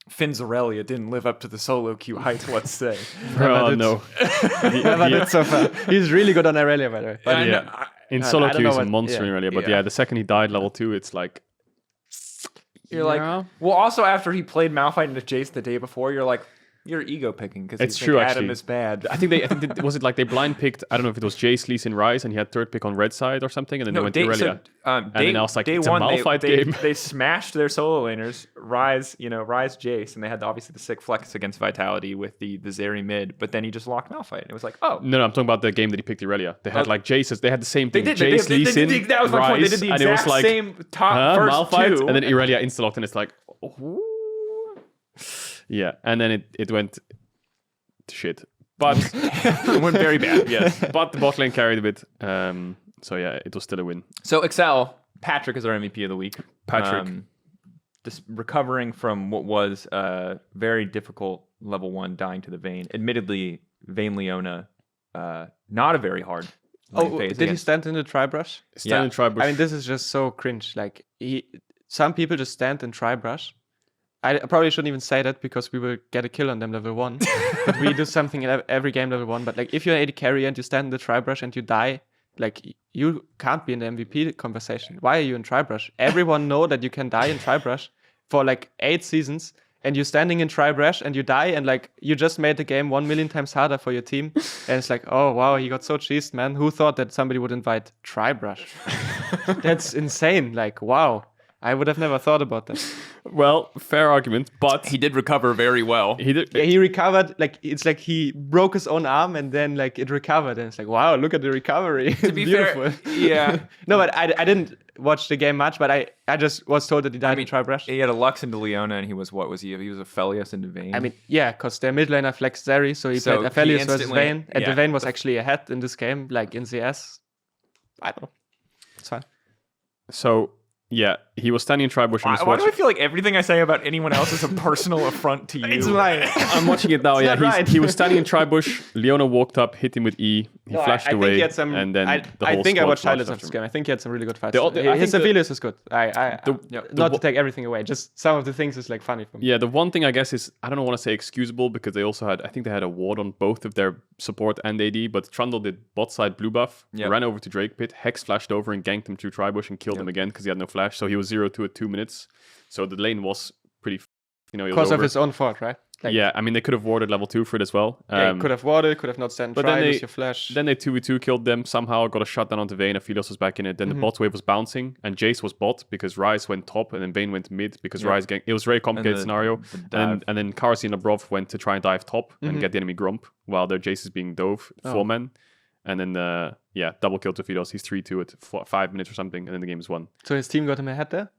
Finn Zarellia didn't live up to the solo queue hype, let's say. Oh no. Never did so far. He's really good on Aurelia, by the way. But Yeah. In I solo don't queue, know he's a what- monster yeah. in earlier. But Yeah. yeah, the second he died level 2, it's like you're like, well, also after he played Malphite into Jace the day before, you're like, you're ego picking because It's true, Adam actually. is bad. I think was it like they blind picked, I don't know if it was Jace, Lee Sin, Ryze, and he had third pick on red side or something, and then they went to Aurelia. and then I was like, day it's a one, Malphite they game. they smashed their solo laners, Ryze Jace, and they had obviously the sick flex against Vitality with the Zeri mid, but then he just locked Malphite. It was like, oh. No, I'm talking about the game that he picked Aurelia. They had like Jace's, they had the same They thing. did. Jace, Lee Sin, That was my point. They did Ryze, the and it was exact like, same top first Malphite, two. and then Aurelia insta-locked, and it's like, yeah, and then it went to shit. But it went very bad. Yes. but the bot lane carried a bit. So yeah, it was still a win. So Excel, Patrick is our MVP of the week. Patrick. Just recovering from what was a very difficult level 1 dying to the Vayne. Admittedly, Vayne Leona, not a very hard lane phase Did he against- stand in the tri-brush? Stand and try bush. I mean, this is just so cringe. Like, some people just stand and tri-brush. I probably shouldn't even say that because we will get a kill on them level 1. But we do something in every game level 1. But like, if you're an AD carry and you stand in the tri-brush and you die, like, you can't be in the MVP conversation. Why are you in tri-brush? Everyone know that you can die in tri-brush for like 8 seasons, and you're standing in tri-brush and you die, and like, you just made the game 1 million times harder for your team. And it's like, oh wow, he got so cheesed, man. Who thought that somebody would invite tri-brush? That's insane. Like, wow. I would have never thought about that. Well, fair argument, but He did recover very well. he did. Yeah, he recovered. Like it's like he broke his own arm and then like it recovered, and it's like, wow, look at the recovery. To be fair, yeah. No, but I didn't watch the game much, but I just was told that he died in tri-brush. He had a Lux into Leona, and he was He was a Aphelios into Vayne. I mean, yeah, because their mid laner flexed Zeri, so he So played he Aphelios versus instantly- Vayne, and yeah. the Vayne was actually ahead in this game, like in CS. I don't know. It's fine. So yeah, he was standing in Tribush and was why do I watching. feel like everything I say about anyone else is a personal affront to you? It's mine. I'm watching it now. It's Yeah, not right. he was standing in Tribush. Leona walked up, hit him with E. He flashed I away, think he had some, and then the I whole think I squad watched highlights marched of after this him. game. I think he had some really good fights. I His think Aphelios is good. Not to the- take everything away, just some of the things is like funny for me. Yeah, the one thing I guess is I don't want to say excusable because they also had, I think they had a ward on both of their support and AD, but Trundle did bot side blue buff, Yep. ran over to Drake Pit, Hex flashed over and ganked him through Tribush and killed him again because he had no flash. So he was 0-2 at 2 minutes. So the lane was pretty, he was Because of over. his own fault, right? Like, Yeah, I mean they could have warded level 2 for it as well. yeah, could have warded, could have not stand but try, then they- lose your flash. Then they 2v2 killed them somehow, got a shutdown onto Vayne, Aphelios was back in it. Then the bot wave was bouncing, and Jace was bot because Ryze went top, and then Vayne went mid because Ryze ganked. It was a very complicated scenario. And then Karsi and Labrov went to try and dive top and get the enemy Grump while their Jace is being dove, 4 men. And then, double kill to Aphelios. He's 3-2 at 5 minutes or something, and then the game is won. So his team got him ahead there?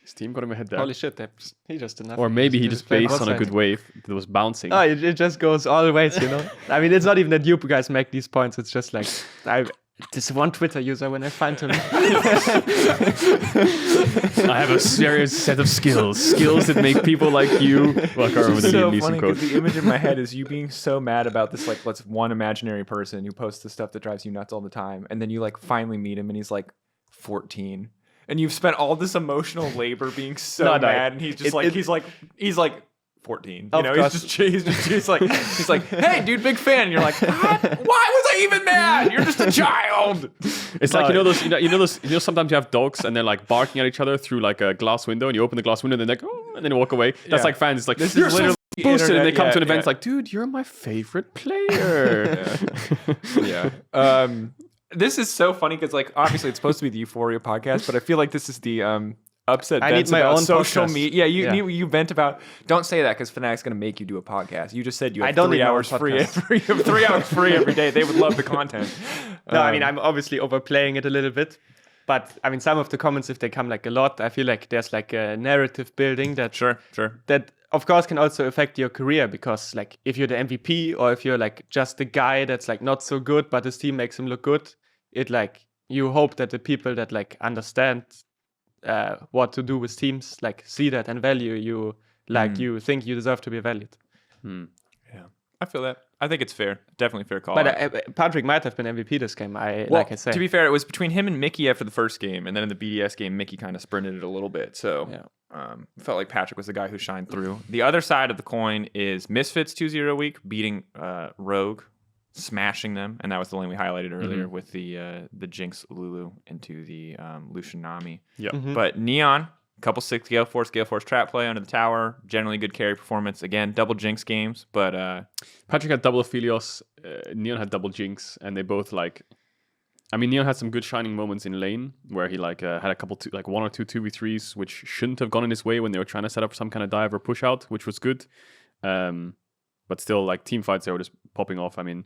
His team got him ahead there. Holy shit, he just did nothing. Or maybe he just played based on a outside. good wave that was bouncing. Oh, it just goes all ways, you know? I mean, it's not even that you guys make these points. It's just like, this one Twitter user, when I find him. I have a serious set of skills that make people like you. Well, I can't remember the so Liam Neeson funny quote. because the image in my head is you being so mad about this, like, let's one imaginary person who posts the stuff that drives you nuts all the time, and then you like finally meet him, and he's like 14, and you've spent all this emotional labor being so No, mad, and he's just he's like 14. You Of know, course. he's like, hey, dude, big fan. And you're like, what? Why was I even mad? You're just a child. It's like sometimes you have dogs and they're like barking at each other through like a glass window, and you open the glass window and they're like, oh, and then they walk away. That's Yeah. like fans. It's like This is you're so literally boosted, and they internet, come to an yeah, event yeah. it's like, dude, you're my favorite player. Yeah. This is so funny because, like, obviously it's supposed to be the Euphoria podcast, but I feel like this is the upset I need vents my about own social podcast. media. Yeah, Yeah. you vent about. Don't say that because Fnatic's going to make you do a podcast. You just said you have I don't 3 need my own hours free. podcast. You have 3 hours free every day. They would love the content. No, I mean, I'm obviously overplaying it a little bit. But I mean, some of the comments, if they come like a lot, I feel like there's like a narrative building that Sure. that of course can also affect your career, because like if you're the MVP or if you're like just the guy that's like not so good but his team makes him look good, it like you hope that the people that like understand what to do with teams like see that and value you, like you think you deserve to be valued. Yeah, I feel that. I think it's fair. Definitely fair call. But Patrick might have been MVP this game. Like I say, to be fair, it was between him and Mickey after the first game, and then in the BDS game, Mickey kind of sprinted it a little bit. So felt like Patrick was the guy who shined through. The other side of the coin is Misfits 2-0 week beating Rogue, smashing them, and that was the lane we highlighted earlier with the Jinx Lulu into the Lucian Nami. Yeah. But Neon, couple 6 Gale Force trap play under the tower, generally good carry performance. Again, double Jinx games, but Patrick had double Aphelios, Neon had double Jinx, and they both like. I mean, Neon had some good shining moments in lane where he like had a couple like 1 or 2 2v3s which shouldn't have gone in his way when they were trying to set up some kind of dive or push out, which was good. But still, like team fights, they were just popping off. I mean,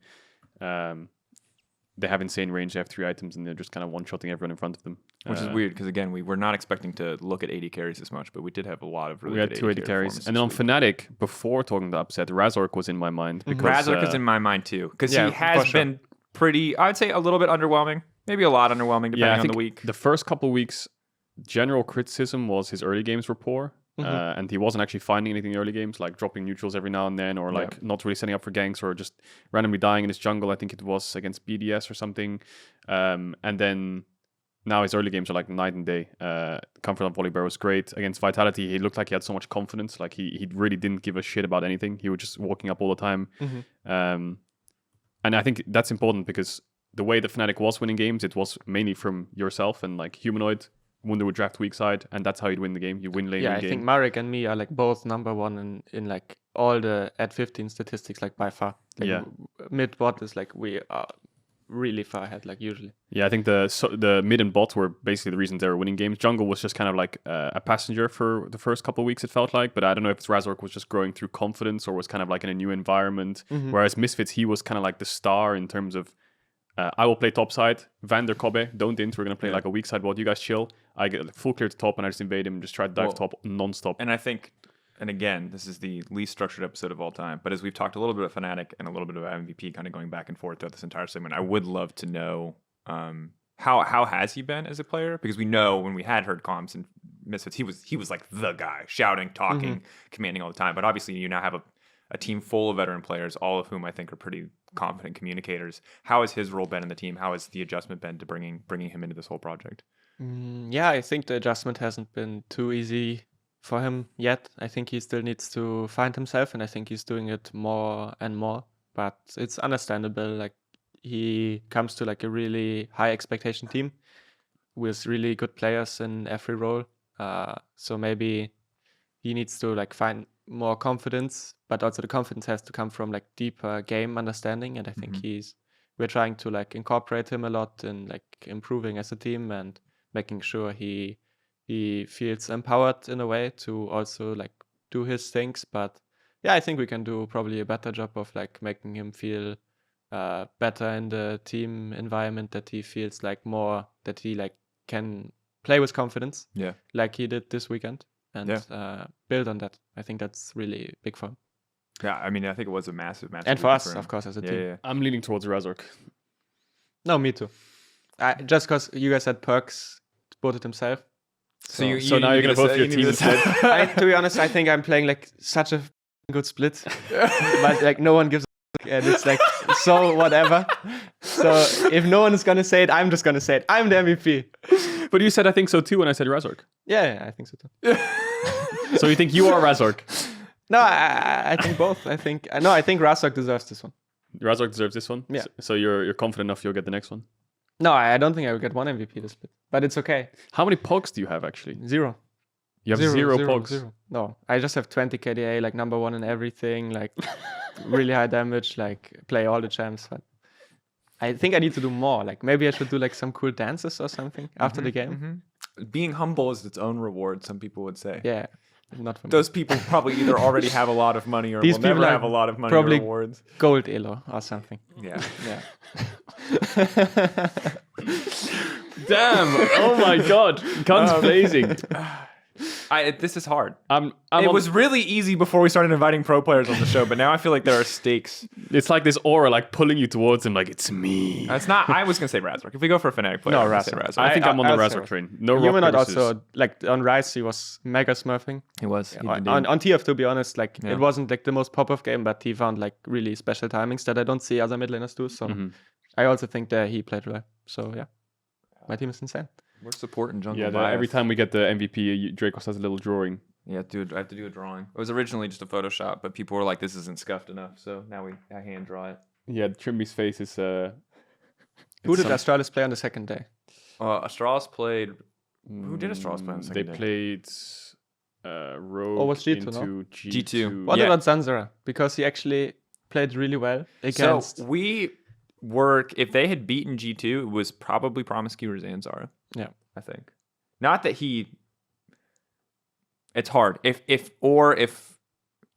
they have insane range. They have 3 items, and they're just kind of one-shotting everyone in front of them. which is weird because again, we were not expecting to look at AD carries as much, but we did have a lot of really We had good 2 AD carries. And then on Fnatic, before talking to upset, Razork was in my mind. Because Razork is in my mind too, because Yeah, he has for sure. been pretty, I'd say a little bit underwhelming, maybe a lot underwhelming depending I on think the week. the first couple weeks, general criticism was his early games were poor. And he wasn't actually finding anything in early games, like dropping neutrals every now and then, or like not really setting up for ganks, or just randomly dying in his jungle. I think it was against BDS or something. And then now his early games are like night and day. Comfort on Volibear was great. Against Vitality, he looked like he had so much confidence. Like he really didn't give a shit about anything. He was just walking up all the time. And I think that's important because the way that Fnatic was winning games, it was mainly from yourself and like Humanoid. Wunder would draft weakside, and that's how you'd win the game. You win lane, yeah, win I game. think Marek and me are like both number one in like all the at 15 statistics, like by far. Like Yeah. Mid bot is like we are really far ahead, like usually. Yeah, I think the mid and bot were basically the reasons they were winning games. Jungle was just kind of like a passenger for the first couple of weeks, it felt like. But I don't know if Razork was just growing through confidence or was kind of like in a new environment. Whereas Misfits, he was kind of like the star in terms of, I will play top side, Vander Kobe, don't int, we're going to play like a weak side bot, you guys chill. I get full clear to top and I just invade him and just try to dive top non-stop. And I think, and again, this is the least structured episode of all time, but as we've talked a little bit about Fnatic and a little bit about MVP kind of going back and forth throughout this entire segment, I would love to know how has he been as a player? Because we know when we had heard comms and Misfits, he was like the guy, shouting, talking, commanding all the time. But obviously you now have a team full of veteran players, all of whom I think are pretty confident communicators. How has his role been in the team? How has the adjustment been to bringing him into this whole project? Yeah, I think the adjustment hasn't been too easy for him yet. I think he still needs to find himself, and I think he's doing it more and more. But it's understandable. Like, he comes to like a really high expectation team with really good players in every role. So maybe he needs to like find more confidence, but also the confidence has to come from like deeper game understanding. And I think we're trying to like incorporate him a lot in like improving as a team and making sure he feels empowered in a way to also like do his things. But yeah, I think we can do probably a better job of like making him feel better in the team environment, that he feels like more that he like can play with confidence, like he did this weekend, and build on that. I think that's really big for him. Yeah, I mean, I think it was a massive and for us, of course, as a team. Yeah. I'm leaning towards Razork. No, me too. Just because you guys had Perks voted himself. So now you're gonna vote for your team instead. To be honest, I think I'm playing like such a good split, but like no one gives a and it's like so whatever. So if no one is gonna say it, I'm just gonna say it. I'm the MVP. But you said I think so too when I said Razork. Yeah, I think so too. So you think you are Razork? No, I think both. I think Razork deserves this one. Razork deserves this one. Yeah. So you're confident enough you'll get the next one. No, I don't think I will get one MVP this split, but it's okay. How many pogs do you have actually? 0. You have zero pogs. 0. No, I just have 20 KDA, like number 1 in everything, like really high damage, like play all the champs. But I think I need to do more. Like maybe I should do like some cool dances or something after the game. Being humble is its own reward, some people would say. Yeah, not for me. Those people probably either already have a lot of money or These will never people have a lot of money probably or rewards. Gold elo or something. Yeah. Damn! Oh my god! Guns blazing. This is hard. It was really easy before we started inviting pro players on the show, but now I feel like there are stakes. It's like this aura like pulling you towards him, like it's me. It's not. I was gonna say Razork. If we go for a Fnatic player, No, I'm gonna say Razork. I think I'm on the I'll Razork say train. No rock, Humanoid paper, scissors. also, like on Rise, he was mega smurfing. He was. On TF, to be honest, like it wasn't like the most pop-off game, but he found like really special timings that I don't see other mid laners do. So I also think that he played well. So yeah, my team is insane. We're supporting jungle. Yeah, every time we get the MVP, Drakos has a little drawing. Yeah, dude, I have to do a drawing. It was originally just a Photoshop, but people were like, "This isn't scuffed enough," so now I hand draw it. Yeah, Trimby's face is. Who did Astralis play on the second day? Astralis played. Who did Astralis play on the second day? They played Rogue was G2, into no? G2. What about Zanzara? Because he actually played really well against. So we were. If they had beaten G2, it was probably Promiscu or Zanzara. Yeah, I think. Not that he. It's hard. If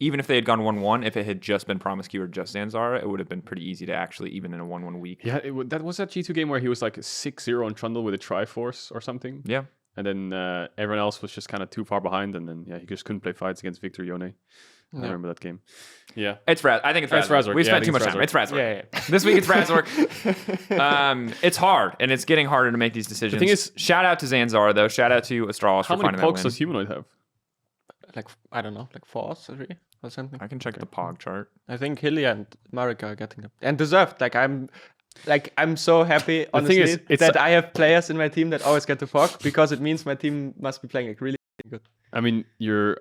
even if they had gone 1-1, if it had just been Promiscu or just Zanzara, it would have been pretty easy to actually even in a 1-1 week. Yeah, that was that G2 game where he was like 6-0 on Trundle with a Triforce or something. Yeah. And then everyone else was just kind of too far behind, and then he just couldn't play fights against Victor Yone. I remember that game. Yeah. I think it's Razork. We spent too much time. It's Razork. Yeah. This week it's Razork. It's hard, and it's getting harder to make these decisions. The thing is, shout out to Zanzara, though. Shout out to Astralis for finding that win. How many pogs does Humanoid have? Like, I don't know, like 4 or 3 or something. I can check the Pog chart. I think Hilly and Marika are getting them. And deserved. I'm so happy, honestly, that I have players in my team that always get the Pog, because it means my team must be playing like really good. I mean,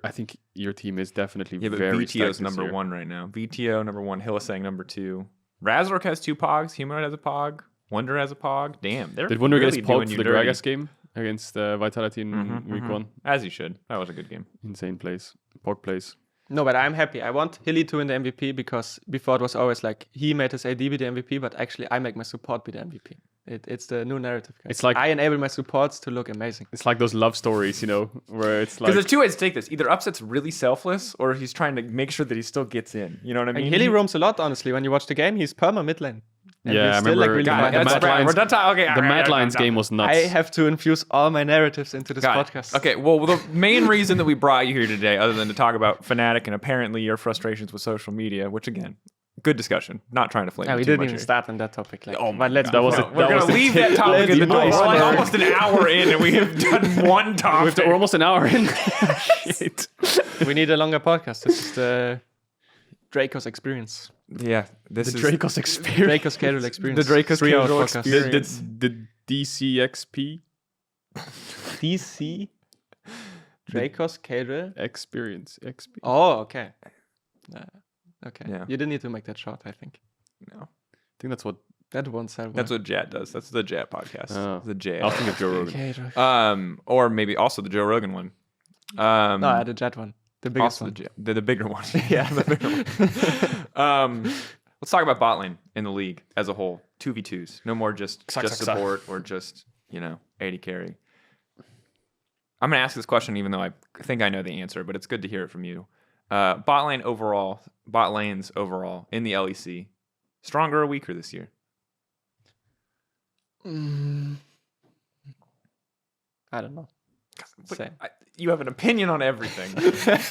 I think your team is definitely very VTO's number 1 right now. VTO number 1, Hillisang number 2. Razork has 2 Pogs, Humanoid has a Pog, Wonder has a Pog. Damn, did Wonder really get his Pog for the Gragas game against Vitality in week 1? As he should. That was a good game. Insane plays. Pog plays. No, but I'm happy. I want Hilly to win the MVP because before it was always like he made his AD be the MVP, but actually I make my support be the MVP. It's the new narrative, guys. It's like- I enable my supports to look amazing. It's like those love stories, where it's Because like there's two ways to take this. Either Upset's really selfless, or he's trying to make sure that he still gets in. You know what I mean? And Hilly roams a lot, honestly. When you watch the game, he's perma mid lane. And Yeah, he's I still, remember- really God, fine. the Mad Lions- We're done talking. Okay, the Mad Lions game was nuts. I have to infuse all my narratives into this Got it. podcast. Okay, well, the main reason that we brought you here today, other than to talk about Fnatic and apparently your frustrations with social media, which again, good discussion. Not trying to flame Yeah, you we too didn't much even here. start on that topic. Like, Oh my but let's God. That was no. it. We're That was gonna the leave that topic let's in the do door. it. We're like almost an hour in, and we have done one topic. We're almost an hour in. Shit. We need a longer podcast. This is the Drakos experience. Yeah, this The is Drakos experience. Drakos Caedrel experience. The Drakos 3 hour Caedrel podcast. experience. The DCXP DC Drakos Caedrel. experience. XP. Oh, okay. Okay. Yeah. You didn't need to make that short, I think. No, I think that's what. That won't sell well. that's what Jat does. That's the Jat podcast. Oh. The Jat. I'll think of Joe Rogan. Caedrel. Or maybe also the Joe Rogan one. No, the Jet one. The biggest also one. the bigger one. Yeah. the bigger one. Let's talk about Botlane in the league as a whole. 2v2s. No more just support or just, AD carry. I'm going to ask this question even though I think I know the answer, but it's good to hear it from you. Botlane overall, Botlanes overall in the LEC, stronger or weaker this year? I don't know. Same. You have an opinion on everything.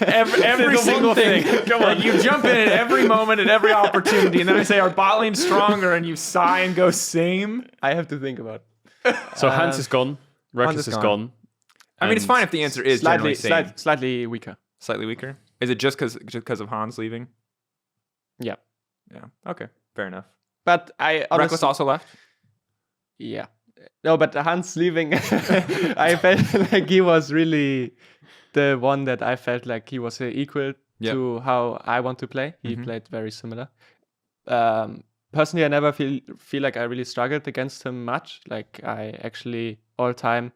every single thing. Come on, you jump in at every moment, at every opportunity, and then I say, are Botlane stronger? And you sigh and go, same. I have to think about it. So Hans is gone. Reckless is is gone. I mean, it's and fine if the answer is Slightly, generally same. slightly weaker. Slightly weaker? Is it just because of Hans leaving? Yeah. Yeah. Okay. Fair enough. But I Reckless honestly, also left? yeah. No, but Hans leaving, I felt like he was really the one that I felt like he was equal Yep. to how I want to play. He played very similar. Personally, I never feel like I really struggled against him much. Like I actually all time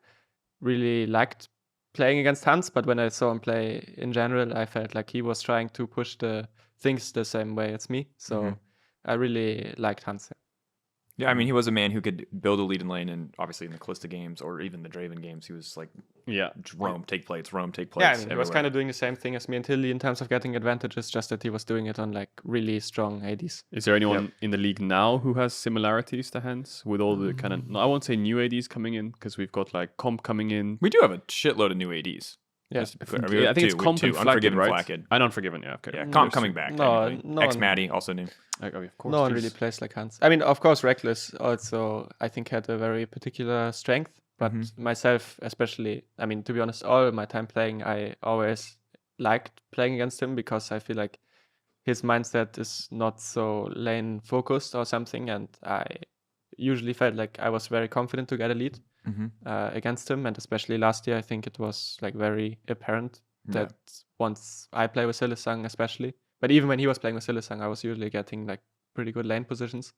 really liked playing against Hans, but when I saw him play in general, I felt like he was trying to push the things the same way as me. So I really liked Hans. Yeah, I mean, he was a man who could build a lead in lane, and obviously in the Callista games or even the Draven games, he was like, Yeah. roam, take plates, take plates. Yeah, I mean, he was everywhere. kind of doing the same thing as me and Tilly in terms of getting advantages, just that he was doing it on like really strong ADs. Is there anyone in the league now who has similarities to Hans with all the kind of? No, I won't say new ADs coming in because we've got like Comp coming in. We do have a shitload of new ADs. Yeah. Just to be clear. I We have think it's two, we Comp have and two. Flakked, Unforgiven, right? Flakked. And Unforgiven, yeah. Okay. Yeah, Comp coming back. No, technically. no Ex one- Maddie, also new. Of course. No one jeez. really plays like Hans. I mean, of course, Reckless also, I think, had a very particular strength. But myself, especially, I mean, to be honest, all my time playing, I always liked playing against him because I feel like his mindset is not so lane focused or something. And I usually felt like I was very confident to get a lead against him. And especially last year, I think it was like very apparent that once I play with Silesang, especially, but even when he was playing with Silesang, I was usually getting like pretty good lane positions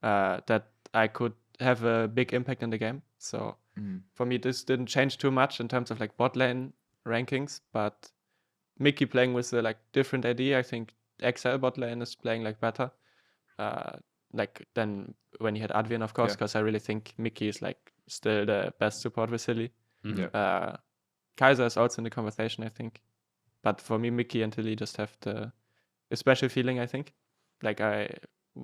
that I could have a big impact in the game. So for me, this didn't change too much in terms of like bot lane rankings, but Mickey playing with a like different AD, I think XL bot lane is playing like better. Like than when he had Advian, of course, because I really think Mickey is like still the best support with Silly. Kaiser is also in the conversation, I think. But for me, Mickey and Tilly just have a special feeling, I think. Like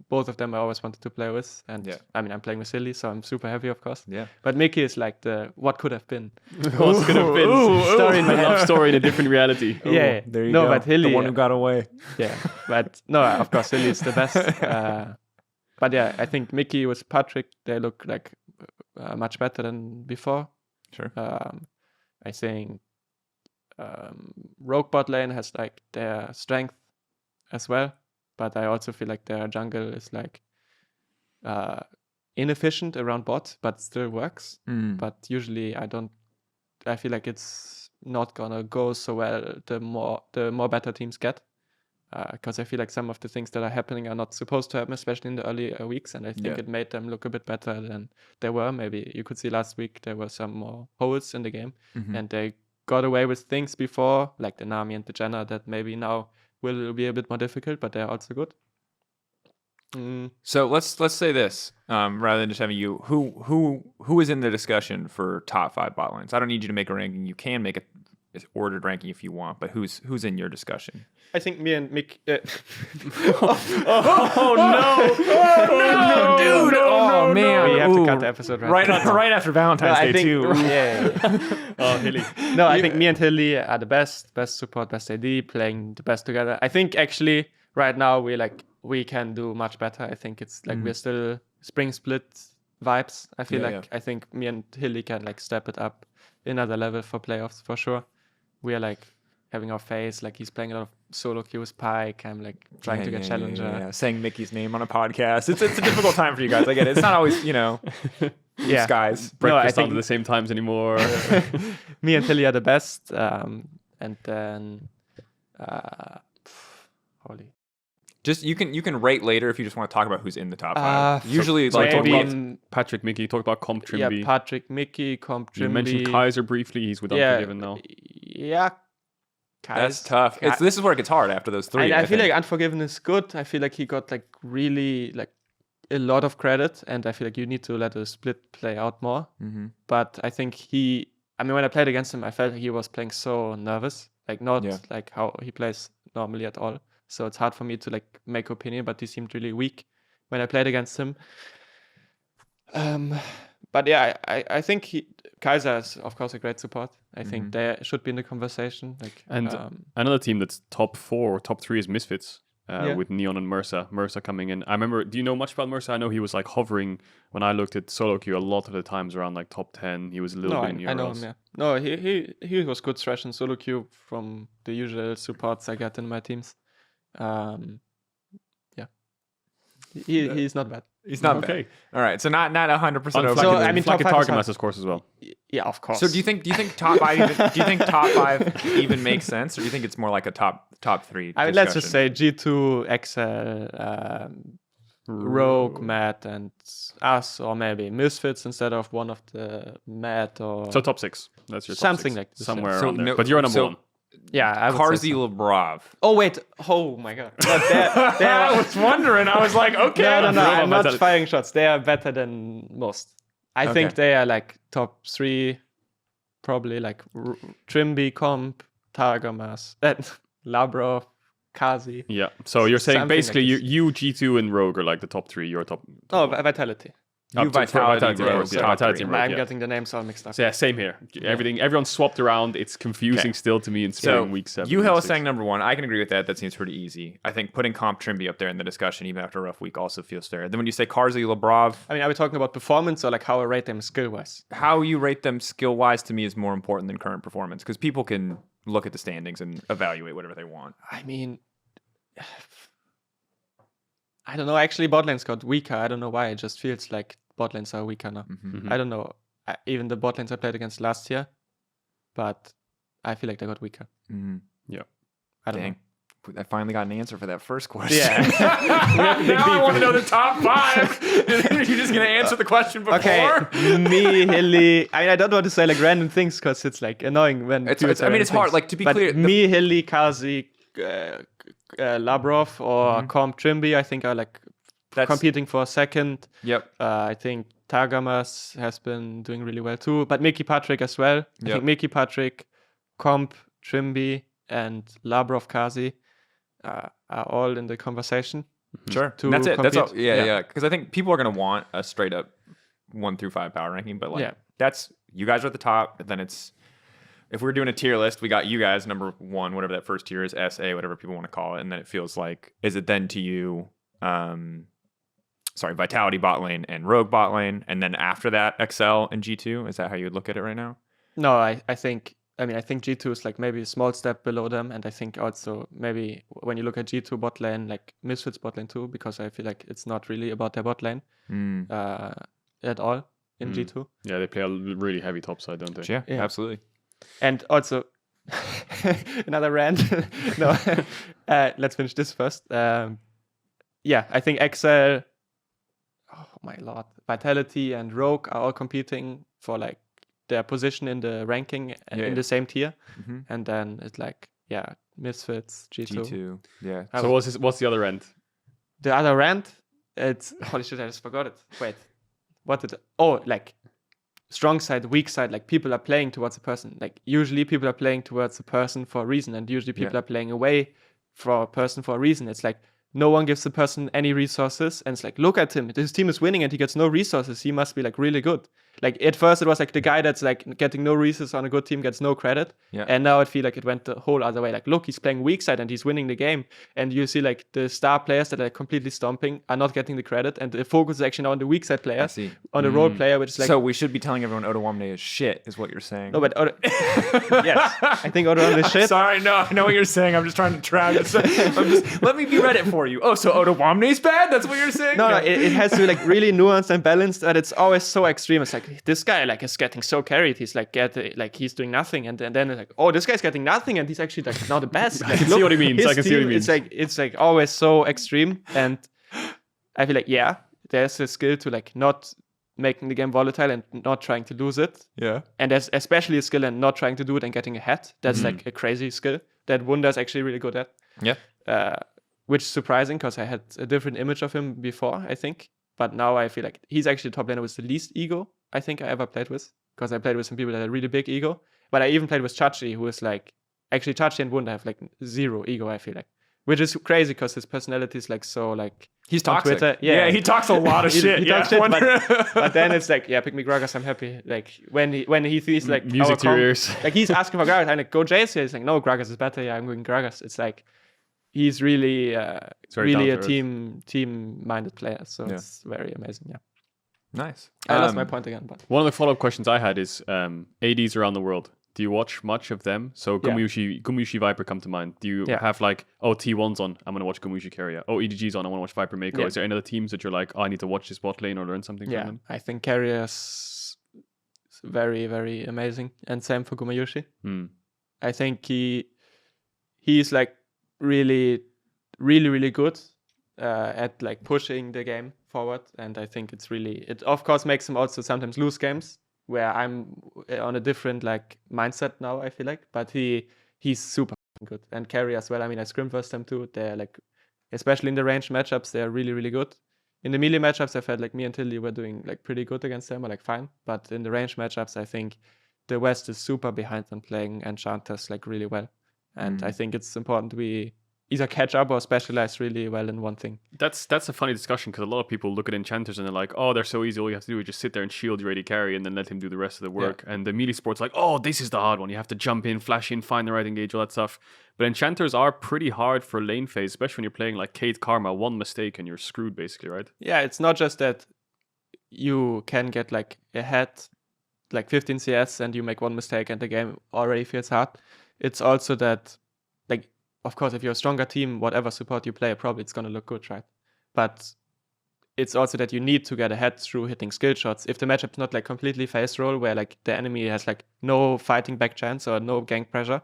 both of them I always wanted to play with. And I mean, I'm playing with Silly, so I'm super happy, of course. Yeah. But Mickey is like the what could have been. What could have been? Story in my love story in a different reality. Yeah. There you no, go. but Hilly. The one who got away. Yeah. But no, of course, Hilly is the best. But yeah, I think Mickey with Patrick, they look like much better than before. Sure. I think Rogue bot lane has like their strength as well, but I also feel like their jungle is like inefficient around bot, but still works. But usually I feel like it's not gonna go so well the more better teams get. Because I feel like some of the things that are happening are not supposed to happen, especially in the early weeks, and I think it made them look a bit better than they were. Maybe you could see last week there were some more holes in the game, and they got away with things before, like the Nami and the Jenna, that maybe now will be a bit more difficult, but they're also good. So let's say this, rather than just having you, who is in the discussion for top 5 bot lanes? I don't need you to make a ranking. You can make a ordered ranking if you want, but who's in your discussion? I think me and Mick. Oh no, dude! Oh man, we have to cut the episode right after Valentine's Day too. Oh, Hilly. No, I think me and Hilly are the best support, best AD, playing the best together. I think actually right now we can do much better. I think it's like we're still spring split vibes. I feel I think me and Hilly can like step it up another level for playoffs for sure. We are like having our face, like he's playing a lot of solo queues, Pike. I'm like trying to get Challenger. Saying Mickey's name on a podcast. It's a difficult time for you guys. I get it. It's not always, skies. Breakfast aren't at the same times anymore. Me and Hilly are the best. And then holy. Just you can rate later if you just want to talk about who's in the top 5. Usually so like talk about Patrick, Mickey, talk about Comp Trimby. Yeah, Patrick, Mickey, Comp Trimby. You mentioned Kaiser briefly. He's with Unforgiven now. Yeah. That's tough. This is where it gets hard after those 3. I feel like Unforgiven is good. I feel like he got like really like a lot of credit, and I feel like you need to let the split play out more. Mm-hmm. But I think when I played against him, I felt like he was playing so nervous, like not like how he plays normally at all. So it's hard for me to like make opinion, but he seemed really weak when I played against him. But yeah, I think Kaiser is of course a great support. I think they should be in the conversation. And another team that's top 4 or top 3 is Misfits. With Neon and Mercer. Mercer coming in. I remember, do you know much about Mercer? I know he was like hovering when I looked at solo queue a lot of the times around like top 10. He was a little bit in Euros. I know him, yeah. No, he was good thrash in solo queue from the usual supports I get in my teams. He's not bad. He's not bad. All right, so not 100% over. So I mean, top 5 target masters course as well. Yeah, of course. So do you think top 5 top 5 even makes sense, or do you think it's more like a top 3? I mean, let's just say G2, XL, Rogue, Matt, and us, or maybe Misfits instead of one of the Matt, or so top 6. That's your top something 6. like this, somewhere around there. But you're number 1. Yeah, Carzy Labrov. Oh wait! Oh my god! I was wondering. I was like, okay. No. I'm not firing shots. They are better than most. I think they are like top 3, probably like Trimby, Comp, Targamas, Labrov, Carzy. Yeah. So you're saying Something basically like you G2 and Rogue are like the top 3. You're top. Oh, Vitality. Vitality, Rogue, Vitality and Rogue, I'm getting the names all mixed up. So yeah, same here. Everyone's swapped around. It's confusing still to me in Spain week 7. EUhell is saying number 1. I can agree with that. That seems pretty easy. I think putting Comp Trimby up there in the discussion, even after a rough week, also feels fair. Then when you say Carzy Labrov, I mean, are we talking about performance or like how I rate them skill-wise? How you rate them skill-wise to me is more important than current performance, because people can look at the standings and evaluate whatever they want. I mean, I don't know. Actually, bot lanes got weaker. I don't know why. It just feels like bot lanes are weaker now. Mm-hmm. I don't know. Even the bot lanes I played against last year, but I feel like they got weaker. Mm-hmm. Yeah. I don't know. I finally got an answer for that first question. Yeah. Now I want to know the top 5. You're just going to answer the question before? Okay. Me, Hilly. I mean, I don't want to say like random things because it's like annoying when it's hard. Like, to be clear. Me, Hilly, Carzy, Labrov, or Comp Trimby, I think are like competing for a second. Yep. I think Targamas has been doing really well too, but Mickey Patrick as well. I think Mickey Patrick, Comp Trimby, and Labrov Carzy are all in the conversation. Sure. That's it. That's all. Yeah. Because I think people are going to want a straight up 1 through 5 power ranking, but like that's, you guys are at the top. Then it's, if we're doing a tier list, we got you guys number 1, whatever that first tier is, SA, whatever people want to call it, and then it feels like, is it then to you? Vitality bot lane and Rogue bot lane, and then after that, XL and G2. Is that how you would look at it right now? No, I think G2 is like maybe a small step below them, and I think also maybe when you look at G2 bot lane, like Misfits bot lane too, because I feel like it's not really about their bot lane at all in G2. Yeah, they play a really heavy top side, don't they? Yeah, absolutely. And also, another rant. No, let's finish this first. I think XL, oh my lord, Vitality and Rogue are all competing for like their position in the ranking and in the same tier. Mm-hmm. And then it's like Misfits, G2. G2. Yeah. So what's the other end? The other rant, it's holy shit, I just forgot it. Wait, like Strongside, weakside, like people are playing towards a person. Like usually people are playing towards a person for a reason, and usually people are playing away for a person for a reason. It's like no one gives the person any resources, and it's like, look at him, his team is winning and he gets no resources, he must be like really good. Like at first it was like the guy that's like getting no resources on a good team gets no credit, and now I feel like it went the whole other way. Like look, he's playing weak side and he's winning the game, and you see like the star players that are completely stomping are not getting the credit, and the focus is actually now on the weak side player, on the role player, which is like, so we should be telling everyone Ottawamne is shit is what you're saying. No, but yes, I think Ottawamne is shit. Sorry, no, I know what you're saying. I'm just trying to track it. Let me be Reddit for you. Oh, so Ottawamne's bad? That's what you're saying? No, it has to be like really nuanced and balanced, but it's always so extreme. It's like this guy like is getting so carried. He's like he's doing nothing, and then it's like, oh, this guy's getting nothing, and he's actually like not the best. Like, I can see what he means. I can see what he means. It's like always so extreme, and I feel like there's a skill to like not making the game volatile and not trying to lose it. Yeah. And there's especially a skill in not trying to do it and getting ahead. That's like a crazy skill that Wunder's actually really good at. Yeah. Which is surprising because I had a different image of him before, I think. But now I feel like he's actually the top laner with the least ego I think I ever played with. Because I played with some people that had a really big ego. But I even played with Chachi, who is like... Actually, Chachi and Wunder have like zero ego, I feel like. Which is crazy because his personality is like so like... He's toxic. Twitter. Yeah, he talks a lot of shit. He talks shit, but then it's like, pick me Gragas, I'm happy. Like when he sees like... Music to your ears. Like he's asking for Gragas. I'm like, go Jace. He's like, no, Gragas is better. Yeah, I'm going Gragas. It's like... He's really a team-minded player, so it's very amazing. Yeah, nice. I lost my point again, but one of the follow-up questions I had is ADs around the world. Do you watch much of them? So Gumushi Viper come to mind. Do you have like, T1's on, I'm gonna watch Gumushi carry. EDG's on, I want to watch Viper Mako. Yeah. Is there any other teams that you're like, I need to watch this bot lane or learn something from them? I think carriers very, very amazing, and same for Gumayushi. I think he's like really, really, really good at like pushing the game forward, and I think it of course makes him also sometimes lose games where I'm on a different like mindset now, I feel like, but he's super good and carry as well. I mean, I scrim versus them too. They're like, especially in the range matchups, they're really, really good. In the melee matchups, I felt like me and Tilly were doing like pretty good against them, or like fine, but in the range matchups, I think the West is super behind them playing Enchanters like really well. And I think it's important we either catch up or specialize really well in one thing. That's a funny discussion because a lot of people look at enchanters and they're like, oh, they're so easy. All you have to do is just sit there and shield your AD carry and then let him do the rest of the work. Yeah. And the melee sport's like, oh, this is the hard one. You have to jump in, flash in, find the right engage, all that stuff. But enchanters are pretty hard for lane phase, especially when you're playing like Kate Karma. One mistake and you're screwed basically, right? Yeah, it's not just that you can get like ahead like 15 CS and you make one mistake and the game already feels hard. It's also that, like, of course, if you're a stronger team, whatever support you play, probably it's going to look good, right? But it's also that you need to get ahead through hitting skill shots. If the matchup's not like completely face roll, where like the enemy has like no fighting back chance or no gank pressure,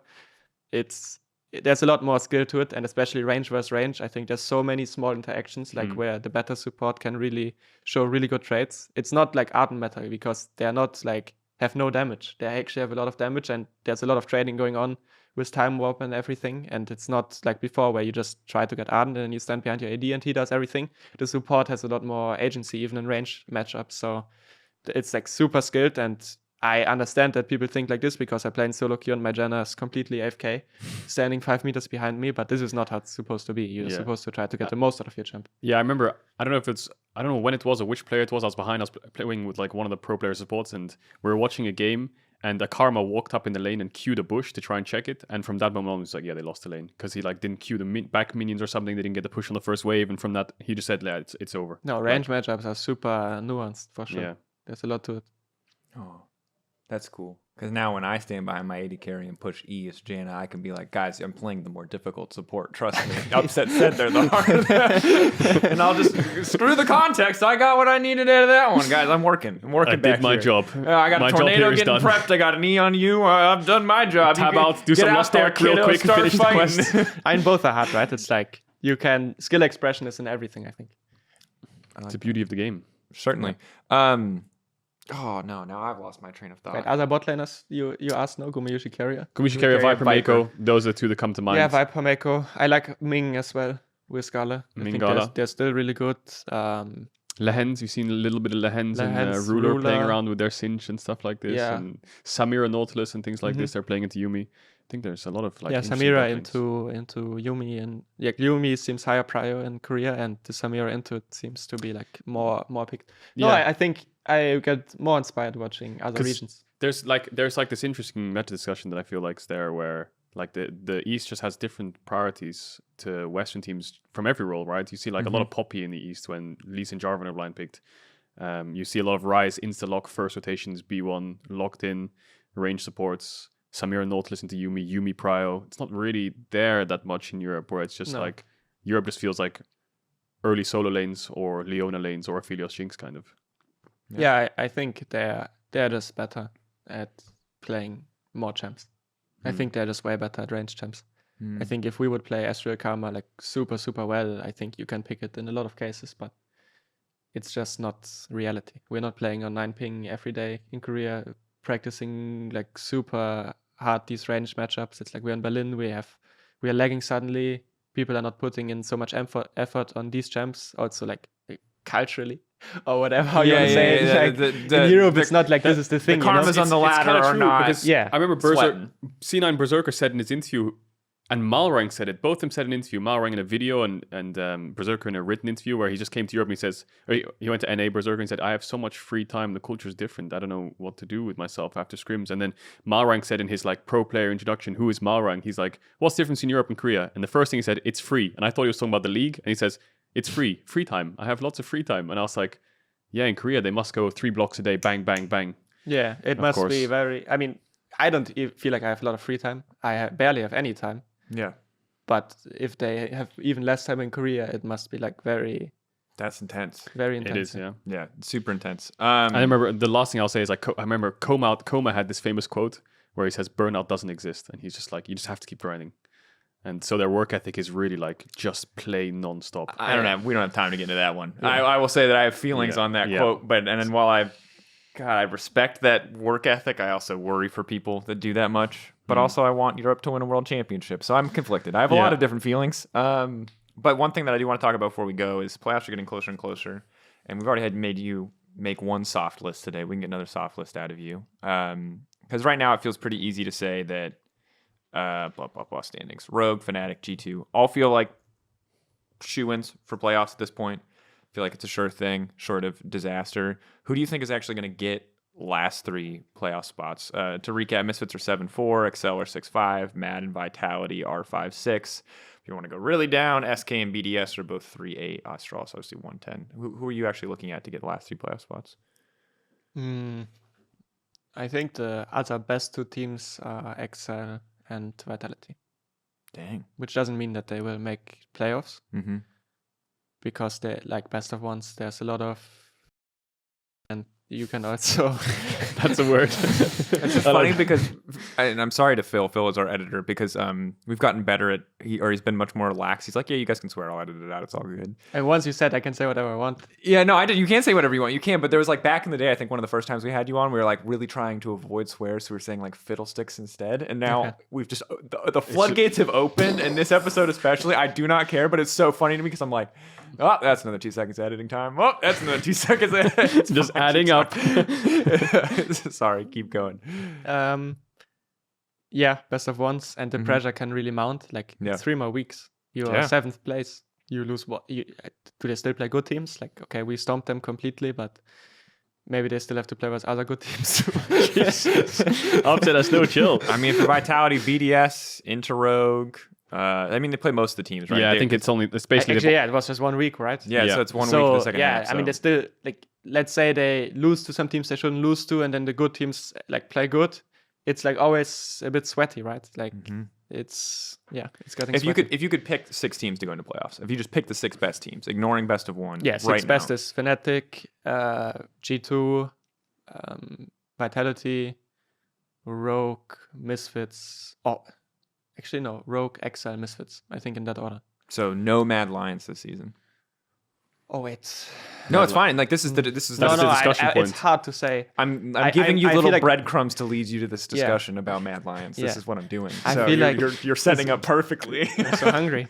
there's a lot more skill to it, and especially range versus range. I think there's so many small interactions like where the better support can really show really good trades. It's not like Arden meta because they're not like have no damage. They actually have a lot of damage, and there's a lot of trading going on with time warp and everything. And it's not like before where you just try to get Arden and then you stand behind your AD and he does everything. The support has a lot more agency even in range matchups. So it's like super skilled, and I understand that people think like this because I play in solo queue and my Janna is completely AFK, standing 5 meters behind me, but this is not how it's supposed to be. You're supposed to try to get the most out of your champ. Yeah, I remember, I don't know when it was or which player it was. I was playing with like one of the pro player supports, and we were watching a game, and a Karma walked up in the lane and queued a bush to try and check it. And from that moment on, it was like, yeah, they lost the lane because he like didn't queue the back minions or something. They didn't get the push on the first wave, and from that, he just said, yeah, it's over. No, range matchups are super nuanced for sure. Yeah. There's a lot to it. Oh. That's cool. Because now when I stand behind my AD carry and push E as Janna, I can be like, guys, I'm playing the more difficult support. Trust me. Upset said they're the hardest. And I'll just screw the context. I got what I needed out of that one, guys. I'm working. I did my job. I got a tornado getting prepped. I got an E on you. I've done my job. Tab out, do some lost arc real quick, finish the quest. I mean, both are hard, right? It's like skill expression is in everything, I think. It's the beauty of the game. Certainly. Oh no, now I've lost my train of thought. Right, other bot laners you asked, no? Gumayusi Carrier. Gumayusi Carrier, Viper, Mako. Those are two that come to mind. Yeah, Viper, Mako. I like Ming as well with Scala. I think they're still really good. Lehens, you've seen a little bit of Lehens and Ruler playing around with their Cinch and stuff like this. Yeah. And Samira, Nautilus and things like this, they're playing into Yuumi. I think there's a lot of like Samira into Yuumi, and Yuumi seems higher prio in Korea, and the Samira into it seems to be like more picked. No, I think I get more inspired watching other regions. There's like this interesting meta discussion that I feel like is there where like the East just has different priorities to Western teams from every role, right? You see like a lot of Poppy in the East when Lee and Jarvan are blind picked. You see a lot of Ryze insta-lock first rotations, B1 locked in, range supports, Samira Nautilus into Yuumi prio. It's not really there that much in Europe, where it's just like Europe just feels like early solo lanes or Leona lanes or Aphelios Jinx kind of. Yeah, I think they're just better at playing more champs. I think they're just way better at range champs. I think if we would play Astral Karma like super, super well, I think you can pick it in a lot of cases, but it's just not reality. We're not playing on 9 ping every day in Korea, practicing like super hard these range matchups. It's like we're in Berlin, we are lagging suddenly. People are not putting in so much effort on these champs, also like culturally. Or whatever how you want to say it. Like, in Europe, it's not like this is the thing. The karma's on the ladder or not. Because, I remember C9 Berserker said in his interview, and Malrang said it. Both of them said in an interview. Malrang in a video and Berserker in a written interview where he just came to Europe and he says, he went to NA Berserker and said, I have so much free time. The culture is different. I don't know what to do with myself after scrims. And then Malrang said in his like pro player introduction, who is Malrang? He's like, what's the difference in Europe and Korea? And the first thing he said, it's free. And I thought he was talking about the league. And he says, it's free time. I have lots of free time. And I was like, yeah, in Korea, they must go 3 blocks a day, bang, bang, bang. Yeah, it must be very... I mean, I don't feel like I have a lot of free time. I barely have any time. Yeah. But if they have even less time in Korea, it must be like very... That's intense. Very intense. It is, yeah. Yeah, super intense. I remember the last thing I'll say is like, I remember Koma had this famous quote where he says, burnout doesn't exist. And he's just like, you just have to keep grinding. And so their work ethic is really like just play nonstop. We don't have time to get into that one. Yeah. I will say that I have feelings on that quote, and then while I respect that work ethic, I also worry for people that do that much. But also I want Europe to win a world championship. So I'm conflicted. I have a lot of different feelings. But one thing that I do want to talk about before we go is playoffs are getting closer and closer. And we've already made you make one soft list today. We can get another soft list out of you. Because right now it feels pretty easy to say that blah standings. Rogue, Fnatic, G2 all feel like shoo-ins for playoffs at this point. Feel like it's a sure thing, short of disaster. Who do you think is actually going to get last 3 playoff spots? To recap, Misfits are 7-4, Excel are 6-5, Mad and Vitality are 5-6. If you want to go really down, SK and BDS are both 3-8. Austral is obviously 1-10. Who are you actually looking at to get the last 3 playoff spots? I think the other best 2 teams are Excel and Vitality. Dang. Which doesn't mean that they will make playoffs. Because they like best of ones, there's a lot of, and you can also that's a word. It's just funny because, and I'm sorry to Phil is our editor, because we've gotten better at, he's been much more lax. He's like, yeah, you guys can swear, I'll edit it out, it's all good. And once you said I can say whatever I want. Yeah, no, you can say whatever you want, you can, but there was like back in the day, I think one of the first times we had you on, we were like really trying to avoid swears, so we were saying like fiddlesticks instead, and now we've just, the floodgates have opened, and this episode especially, I do not care, but it's so funny to me because I'm like, oh, that's another 2 seconds editing time. Oh, that's another 2 seconds. It's just adding up. Sorry, keep going. Yeah, best of ones, and the pressure can really mount. Like 3 more weeks, you are 7th place. You lose what? Do they still play good teams? Like, okay, we stomped them completely, but maybe they still have to play with other good teams. Upset us, no chill. I mean, for Vitality, BDS, Rogue. I mean, they play most of the teams, right? Yeah, I think it's basically... Actually, it was just 1 week, right? Yeah, so it's 1 week in the second half. I mean, they still, like, let's say they lose to some teams they shouldn't lose to, and then the good teams, like, play good. It's, like, always a bit sweaty, right? Like, it's getting sweaty. If you could pick 6 teams to go into playoffs, if you just pick the 6 best teams, ignoring best of 1, yeah, 6 best is Fnatic, G2, Vitality, Rogue, Misfits... Oh, actually, no. Rogue, Exile, Misfits. I think in that order. So no Mad Lions this season. Oh wait. No, it's fine. Like this is That's No, the no, discussion point. it's hard to say. I'm I- giving you I feel little like- breadcrumbs to lead you to this discussion about Mad Lions. This Yeah. is what I'm doing. I So feel you're, like you're setting up perfectly. I'm so hungry.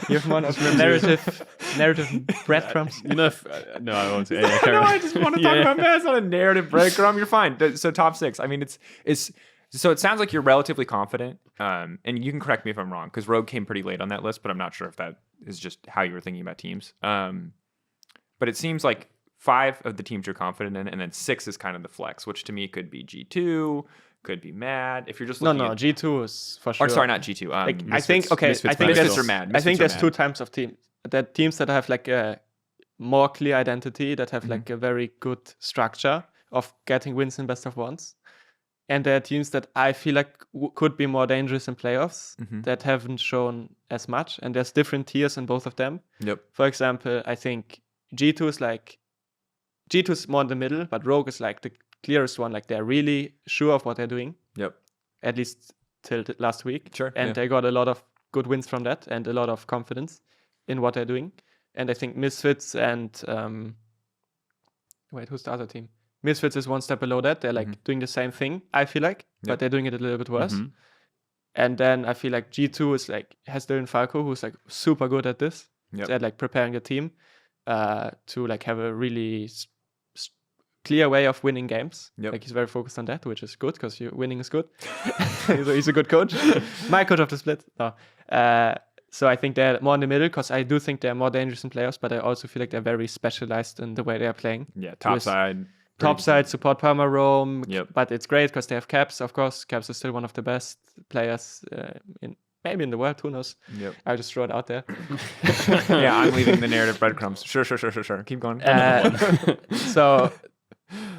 You have more narrative breadcrumbs. You know, no, I won't say. Yeah, No, I just want to talk about that. It's not a narrative breadcrumb. You're fine. So top 6. I mean, it's so it sounds like you're relatively confident. And you can correct me if I'm wrong, because Rogue came pretty late on that list, but I'm not sure if that is just how you were thinking about teams. But it seems like 5 of the teams you're confident in, and then 6 is kind of the flex, which to me could be G2, could be Mad. If you're just No, looking at, G2 is for sure. or sorry, not G2. Like, I Misfits. think okay. Misfits, I think Misfits there's are Mad. I think Misfits there's are 2 types of teams. That teams that have like a more clear identity, that have like a very good structure of getting wins in best of ones, and there are teams that I feel like could be more dangerous in playoffs that haven't shown as much. And there's different tiers in both of them. Yep. For example, I think G2 is more in the middle, but Rogue is like the clearest one. Like they're really sure of what they're doing, Yep. at least till last week. Sure, And yeah. they got a lot of good wins from that and a lot of confidence in what they're doing. And I think Misfits and wait, who's the other team? Misfits is one step below that. They're like doing the same thing, I feel like, Yep. but they're doing it a little bit worse. And then I feel like G2 is like has Dylan Falco, who's like super good at this. Yep. At like preparing the team to like have a really clear way of winning games. Yep. Like he's very focused on that, which is good because winning is good. he's a good coach. My coach of the split. No. So I think they're more in the middle because I do think they're more dangerous in playoffs, but I also feel like they're very specialized in the way they are playing. Yeah, top side. Top side, support perma roam. Yep. But it's great because they have Caps, of course. Caps is still one of the best players maybe in the world, who knows? Yep. I'll just throw it out there. Yeah, I'm leaving the narrative breadcrumbs. Sure. Keep going. So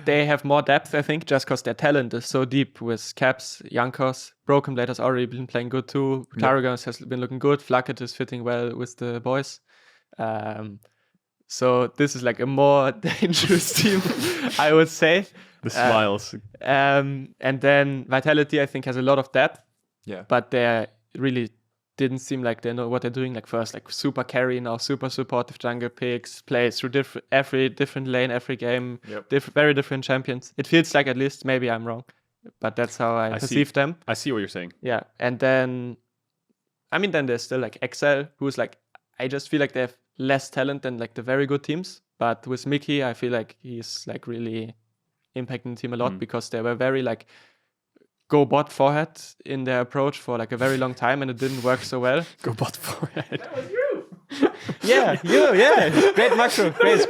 they have more depth, I think, just because their talent is so deep with Caps, Jankos. Broken Blade has already been playing good too. Tarragon has been looking good. Flacket is fitting well with the boys. So this is like a more dangerous team, I would say. The smiles. And then Vitality, I think, has a lot of depth. Yeah. But they really didn't seem like they know what they're doing. Like first, like super carry, now super supportive jungle picks, plays through every different lane, every game, very different champions. It feels like, at least, maybe I'm wrong, but that's how I perceive them. I see what you're saying. Yeah, and then, then there's still like Excel, who's like, I just feel like they have less talent than like the very good teams. But with Mickey, I feel like he's like really impacting the team a lot because they were very like go bot forehead in their approach for like a very long time, and it didn't work so well. Go bot forehead. That was you. Yeah, great macro, great.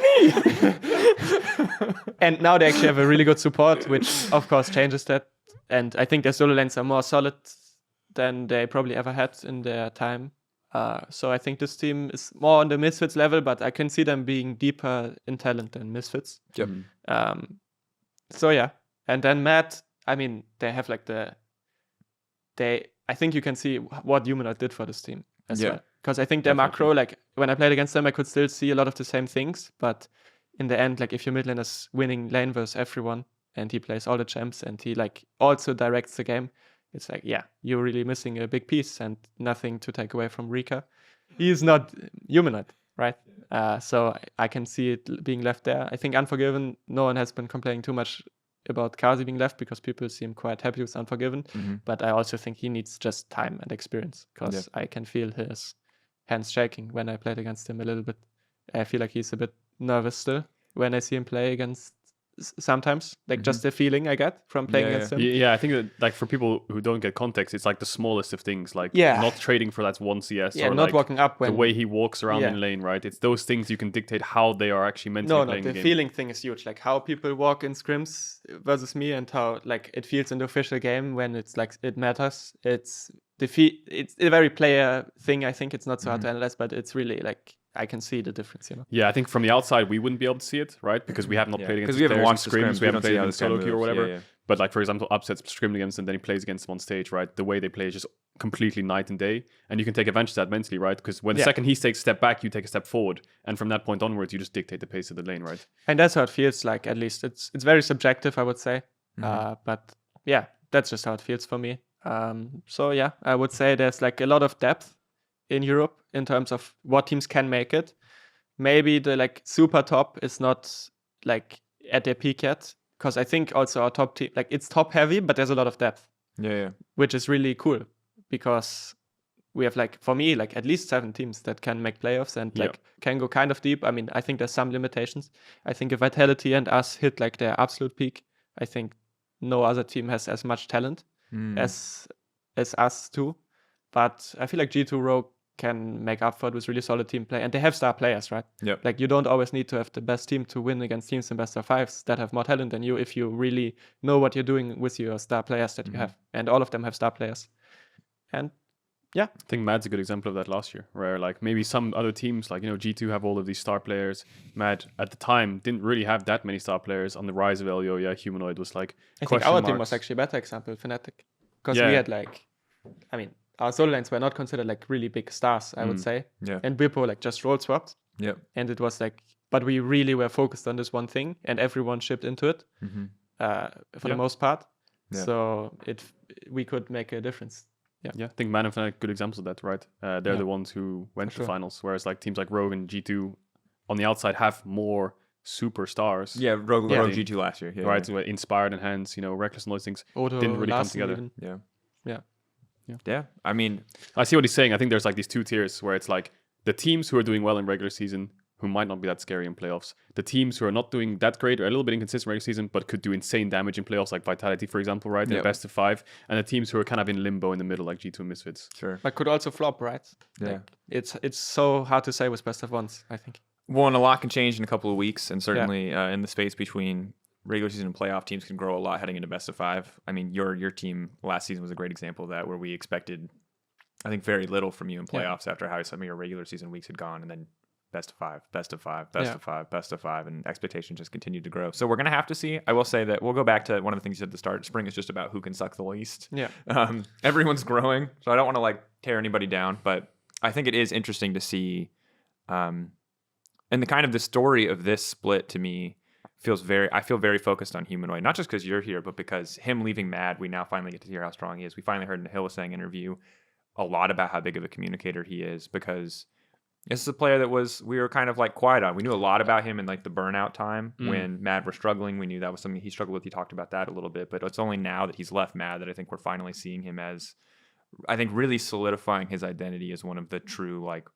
And now they actually have a really good support, which of course changes that. And I think their solo lanes are more solid than they probably ever had in their time. So I think this team is more on the Misfits level, but I can see them being deeper in talent than Misfits. Yep. So yeah, and then Matt. They have like I think you can see what Humanoid did for this team as well. Because I think their macro, like when I played against them, I could still see a lot of the same things. But in the end, like if your mid lane is winning lane versus everyone and he plays all the champs and he like also directs the game, it's like, yeah, you're really missing a big piece and nothing to take away from Rika. He is not Humanoid, right? So I can see it being left there. I think Unforgiven, no one has been complaining too much about Kazi being left because people seem quite happy with Unforgiven. But I also think he needs just time and experience because I can feel his hands shaking when I played against him a little bit. I feel like he's a bit nervous still when I see him play against sometimes, like just the feeling I get from playing against him. Yeah, I think that like for people who don't get context, it's like the smallest of things, like not trading for that one CS or not like walking up when the way he walks around in lane, right? It's those things you can dictate how they are actually mentally playing the game. The feeling thing is huge, like how people walk in scrims versus me and how like it feels in the official game when it's like it matters. It's a very player thing. I think it's not so hard to analyze, but it's really like I can see the difference, Yeah, I think from the outside we wouldn't be able to see it, right? Because we have not played against because we haven't watched scrims, we haven't played how against this guy solo queue or moves. whatever. Yeah. But like for example, Upset's scrimmed against and then he plays against them on stage, right? The way they play is just completely night and day, and you can take advantage of that mentally, right? Because when the second he takes a step back, you take a step forward, and from that point onwards, you just dictate the pace of the lane, right? And that's how it feels like. At least it's very subjective, I would say. But yeah, that's just how it feels for me. So yeah, I would say there's like a lot of depth in Europe in terms of what teams can make it. maybe the like super top is not like at their peak yet, because I think also our top team, like it's top heavy, but there's a lot of depth, Yeah. which is really cool because we have like, for me, like at least 7 teams that can make playoffs and like can go kind of deep. I mean, I think there's some limitations. I think if Vitality and us hit like their absolute peak, I think no other team has as much talent as us too. But I feel like G2 Rogue can make up for it with really solid team play, and they have star players, right? Yep. Like you don't always need to have the best team to win against teams in best of 5s that have more talent than you if you really know what you're doing with your star players that you have, and all of them have star players. And I think Mad's a good example of that last year, where like maybe some other teams like, G2 have all of these star players. Mad at the time didn't really have that many star players. On the rise of LEO, Humanoid was like I think our team was actually a better example, Fnatic, because we had like, I mean, our solo lanes were not considered like really big stars, I would say. Yeah. And Bippo like just role swapped. Yep. And it was like, but we really were focused on this one thing, and everyone shipped into it for the most part. Yeah. So we could make a difference. Yeah, I think Man and Fnatic good examples of that, right? They're the ones who went to the finals, whereas like teams like Rogue and G2 on the outside have more superstars. Yeah, Rogue G2 last year. Yeah, right, so Inspired and Hands, Reckless and all those things Auto, didn't really Larsen come together. even. Yeah. I mean, I see what he's saying. I think there's like these 2 tiers where it's like the teams who are doing well in regular season who might not be that scary in playoffs. The teams who are not doing that great or a little bit inconsistent regular season, but could do insane damage in playoffs, like Vitality, for example, right? In best of 5. And the teams who are kind of in limbo in the middle, like G2 and Misfits. sure. But could also flop, right? Yeah. Like, it's so hard to say with best of 1s, I think. Well, and a lot can change in a couple of weeks, and certainly in the space between regular season and playoff, teams can grow a lot heading into best of 5. I mean, your team last season was a great example of that, where we expected, I think, very little from you in playoffs after how some of your regular season weeks had gone, and then best of 5, best of 5, best of 5, best of 5, and expectations just continued to grow. So we're going to have to see. I will say that we'll go back to one of the things you said at the start. Spring is just about who can suck the least. Yeah. Everyone's growing, so I don't want to like tear anybody down, but I think it is interesting to see, and the kind of the story of this split to me I feel very focused on Humanoid, not just because you're here, but because him leaving Mad, we now finally get to hear how strong he is. We finally heard in the Hylissang interview a lot about how big of a communicator he is, because this is a player that we were kind of like quiet on. We knew a lot about him in like the burnout time when Mad were struggling. We knew that was something he struggled with. He talked about that a little bit, but it's only now that he's left Mad that I think we're finally seeing him as, I think, really solidifying his identity as one of the true like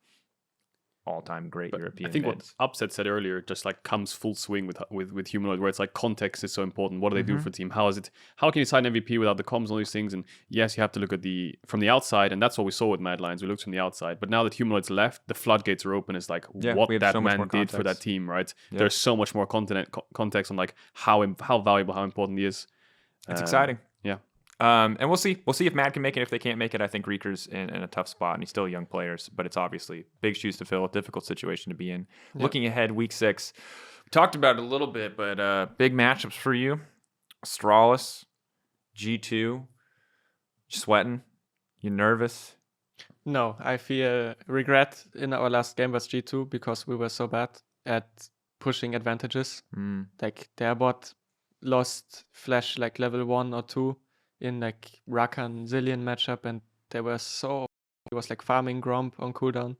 all-time great European I think mids. what Upset said earlier just like comes full swing with Humanoid, where it's like context is so important. What do they do for the team? How can you sign MVP without the comms and all these things? And yes, you have to look at from the outside, and that's what we saw with Mad Lions. We looked from the outside, but now that Humanoid's left, the floodgates are open. It's like what that so man did for that team, right? There's so much more context on like how valuable, how important he is. It's exciting. Yeah. And we'll see. We'll see if Mad can make it. If they can't make it, I think Reeker's in a tough spot, and he's still a young player, but it's obviously big shoes to fill, a difficult situation to be in. Yep. Looking ahead, week 6, we talked about it a little bit, but big matchups for you. Astralis, G2, sweating. You nervous? No, I feel regret in our last game was G2 because we were so bad at pushing advantages. Like their bot lost Flash like level 1 or 2 in like Rakan Zillion matchup, and he was like farming Gromp on cooldown.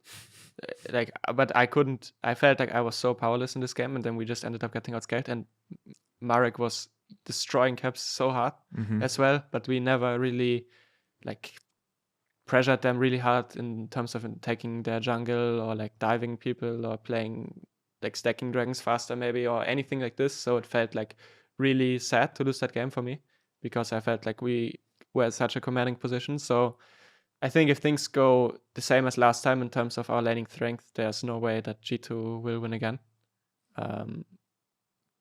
But I felt like I was so powerless in this game, and then we just ended up getting outscaled, and Marek was destroying caps so hard as well, but we never really like pressured them really hard in terms of taking their jungle or like diving people or playing like stacking dragons faster maybe or anything like this. So it felt like really sad to lose that game for me, because I felt like we were at such a commanding position. So I think if things go the same as last time in terms of our laning strength, there's no way that G2 will win again.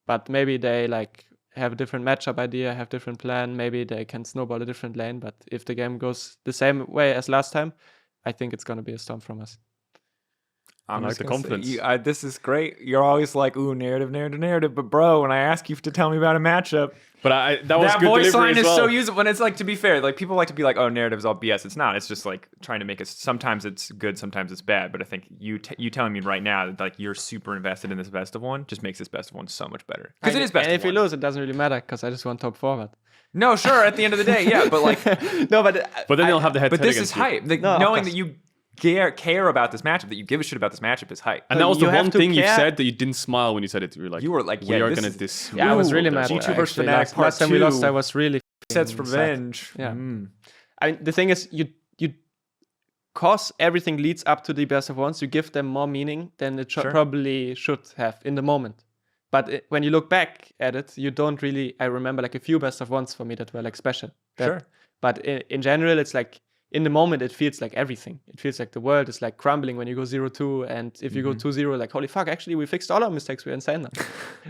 But maybe they like have a different matchup idea, have different plan. Maybe they can snowball a different lane. But if the game goes the same way as last time, I think it's going to be a storm from us. I like the confidence. This is great. You're always like, ooh, narrative. But bro, when I ask you to tell me about a matchup, but that was that good voice line as is well. so useful. And it's like, to be fair, like people like to be like, oh, narrative's all BS. It's not. It's just like trying to make it. Sometimes it's good, sometimes it's bad. But I think you telling me right now that like you're super invested in this best of one just makes this best of one so much better, because it is best. And of if we one. lose, it doesn't really matter because I just want top forward. No, sure. At the end of the day, yeah. But like, no, but then they'll have the head. But this is hype. Like, knowing that you care about this matchup, that you give a shit about this matchup is hype. And that was the you have one to thing you care. said that you didn't smile when you said it. You were like, we yeah, are this gonna is- diss. Yeah, I was really Ooh, mad. G2 versus actually. Fnatic Like, part last time we lost, 2. I was really Sets sad. revenge. Yeah. Mm. I mean, the thing is, you cause everything leads up to the best of ones. You give them more meaning than it Sure. probably should have in the moment. But when you look back at it, you don't really. I remember like a few best of ones for me that were like special. Sure. But in general, it's like in the moment, it feels like everything. It feels like the world is like crumbling when you go 0-2, and if you go 2-0, like holy fuck, actually we fixed all our mistakes. We're insane now.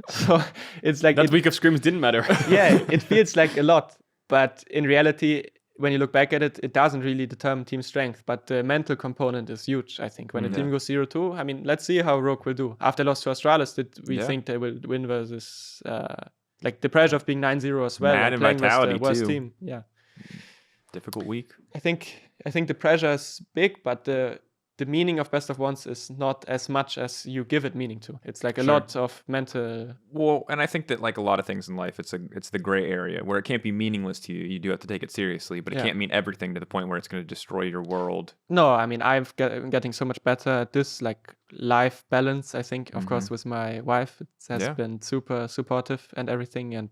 So it's like That week of scrims didn't matter. yeah, it feels like a lot, but in reality, when you look back at it, it doesn't really determine team strength. But the mental component is huge, I think. When a team goes 0-2, I mean, let's see how Rogue will do. After loss to Astralis, did we think they will win versus like the pressure of being 9-0 as well, Mad and and playing Vitality with the worst too. team. Yeah, Difficult week. I think the pressure is big, but the meaning of best of ones is not as much as you give it meaning to. It's like a lot of mental. Well, and I think that like a lot of things in life, it's the gray area where it can't be meaningless to you. You do have to take it seriously, but it Yeah. can't mean everything to the point where it's going to destroy your world. No, I mean, I'm getting so much better at this, like life balance. I think, of course, with my wife, it has been super supportive and everything, and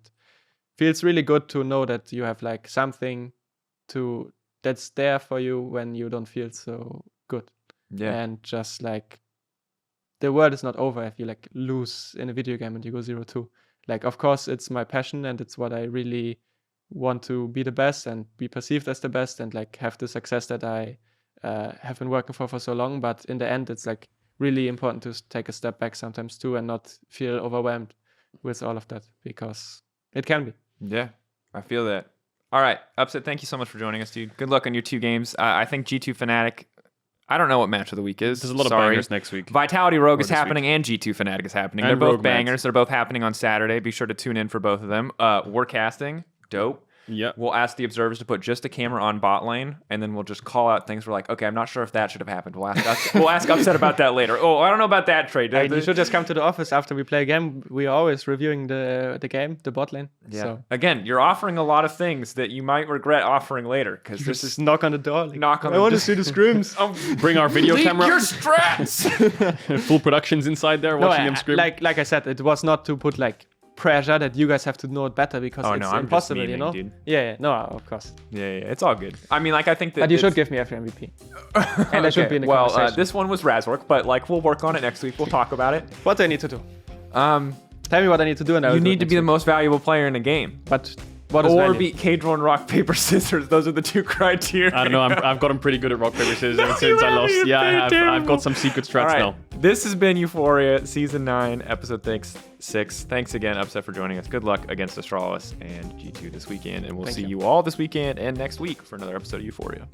feels really good to know that you have like something that's there for you when you don't feel so good. Yeah. And just like the world is not over if you like lose in a video game and you go 0-2. Like, of course, it's my passion and it's what I really want to be the best and be perceived as the best and like have the success that I have been working for so long. But in the end, it's like really important to take a step back sometimes too and not feel overwhelmed with all of that, because it can be. Yeah, I feel that. All right, Upset, thank you so much for joining us, dude. Good luck on your 2 games. I think G2 Fnatic, I don't know what match of the week is. There's a lot of Sorry. bangers next week. Vitality Rogue Or is this happening and G2 Fnatic is happening. And They're both Rogue match. bangers. They're both happening on Saturday. Be sure to tune in for both of them. We're casting. Dope. Yeah. We'll ask the observers to put just a camera on bot lane, and then we'll just call out things we're like, okay, I'm not sure if that should have happened. We'll ask Upset about that later. Oh, I don't know about that trade. You should just come to the office after we play a game. We are always reviewing the game, the bot lane. Yeah. So Again, you're offering a lot of things that you might regret offering later, because this is just knock on the door. Like, knock on I the want to door. see the scrims. Bring our video Leak camera. your strats. Full productions inside there, watching them scream. like I said, it was not to put like pressure that you guys have to know it better, because Oh, it's no, I'm just impossible, you memeing, know? dude. Yeah, no, of course. Yeah, it's all good. I mean, like, I think that. But you it's- should give me every MVP. And I should be in the well, conversation. this one was Razork, but like we'll work on it next week. We'll talk about it. What do I need to do? Um, Tell me what I need to do, and I will you do it need to next be the week. most valuable player in a game, But what is or value? beat Caedrel and rock paper scissors. Those are the 2 criteria. I don't know. I've gotten pretty good at rock paper scissors ever You since I have, lost. you're Yeah, I pretty have. terrible. I've got some secret strats All right. now. This has been Euphoria Season 9, Episode 6. Thanks again, Upset, for joining us. Good luck against Astralis and G2 this weekend, and we'll Thank see you. you all this weekend and next week for another episode of Euphoria.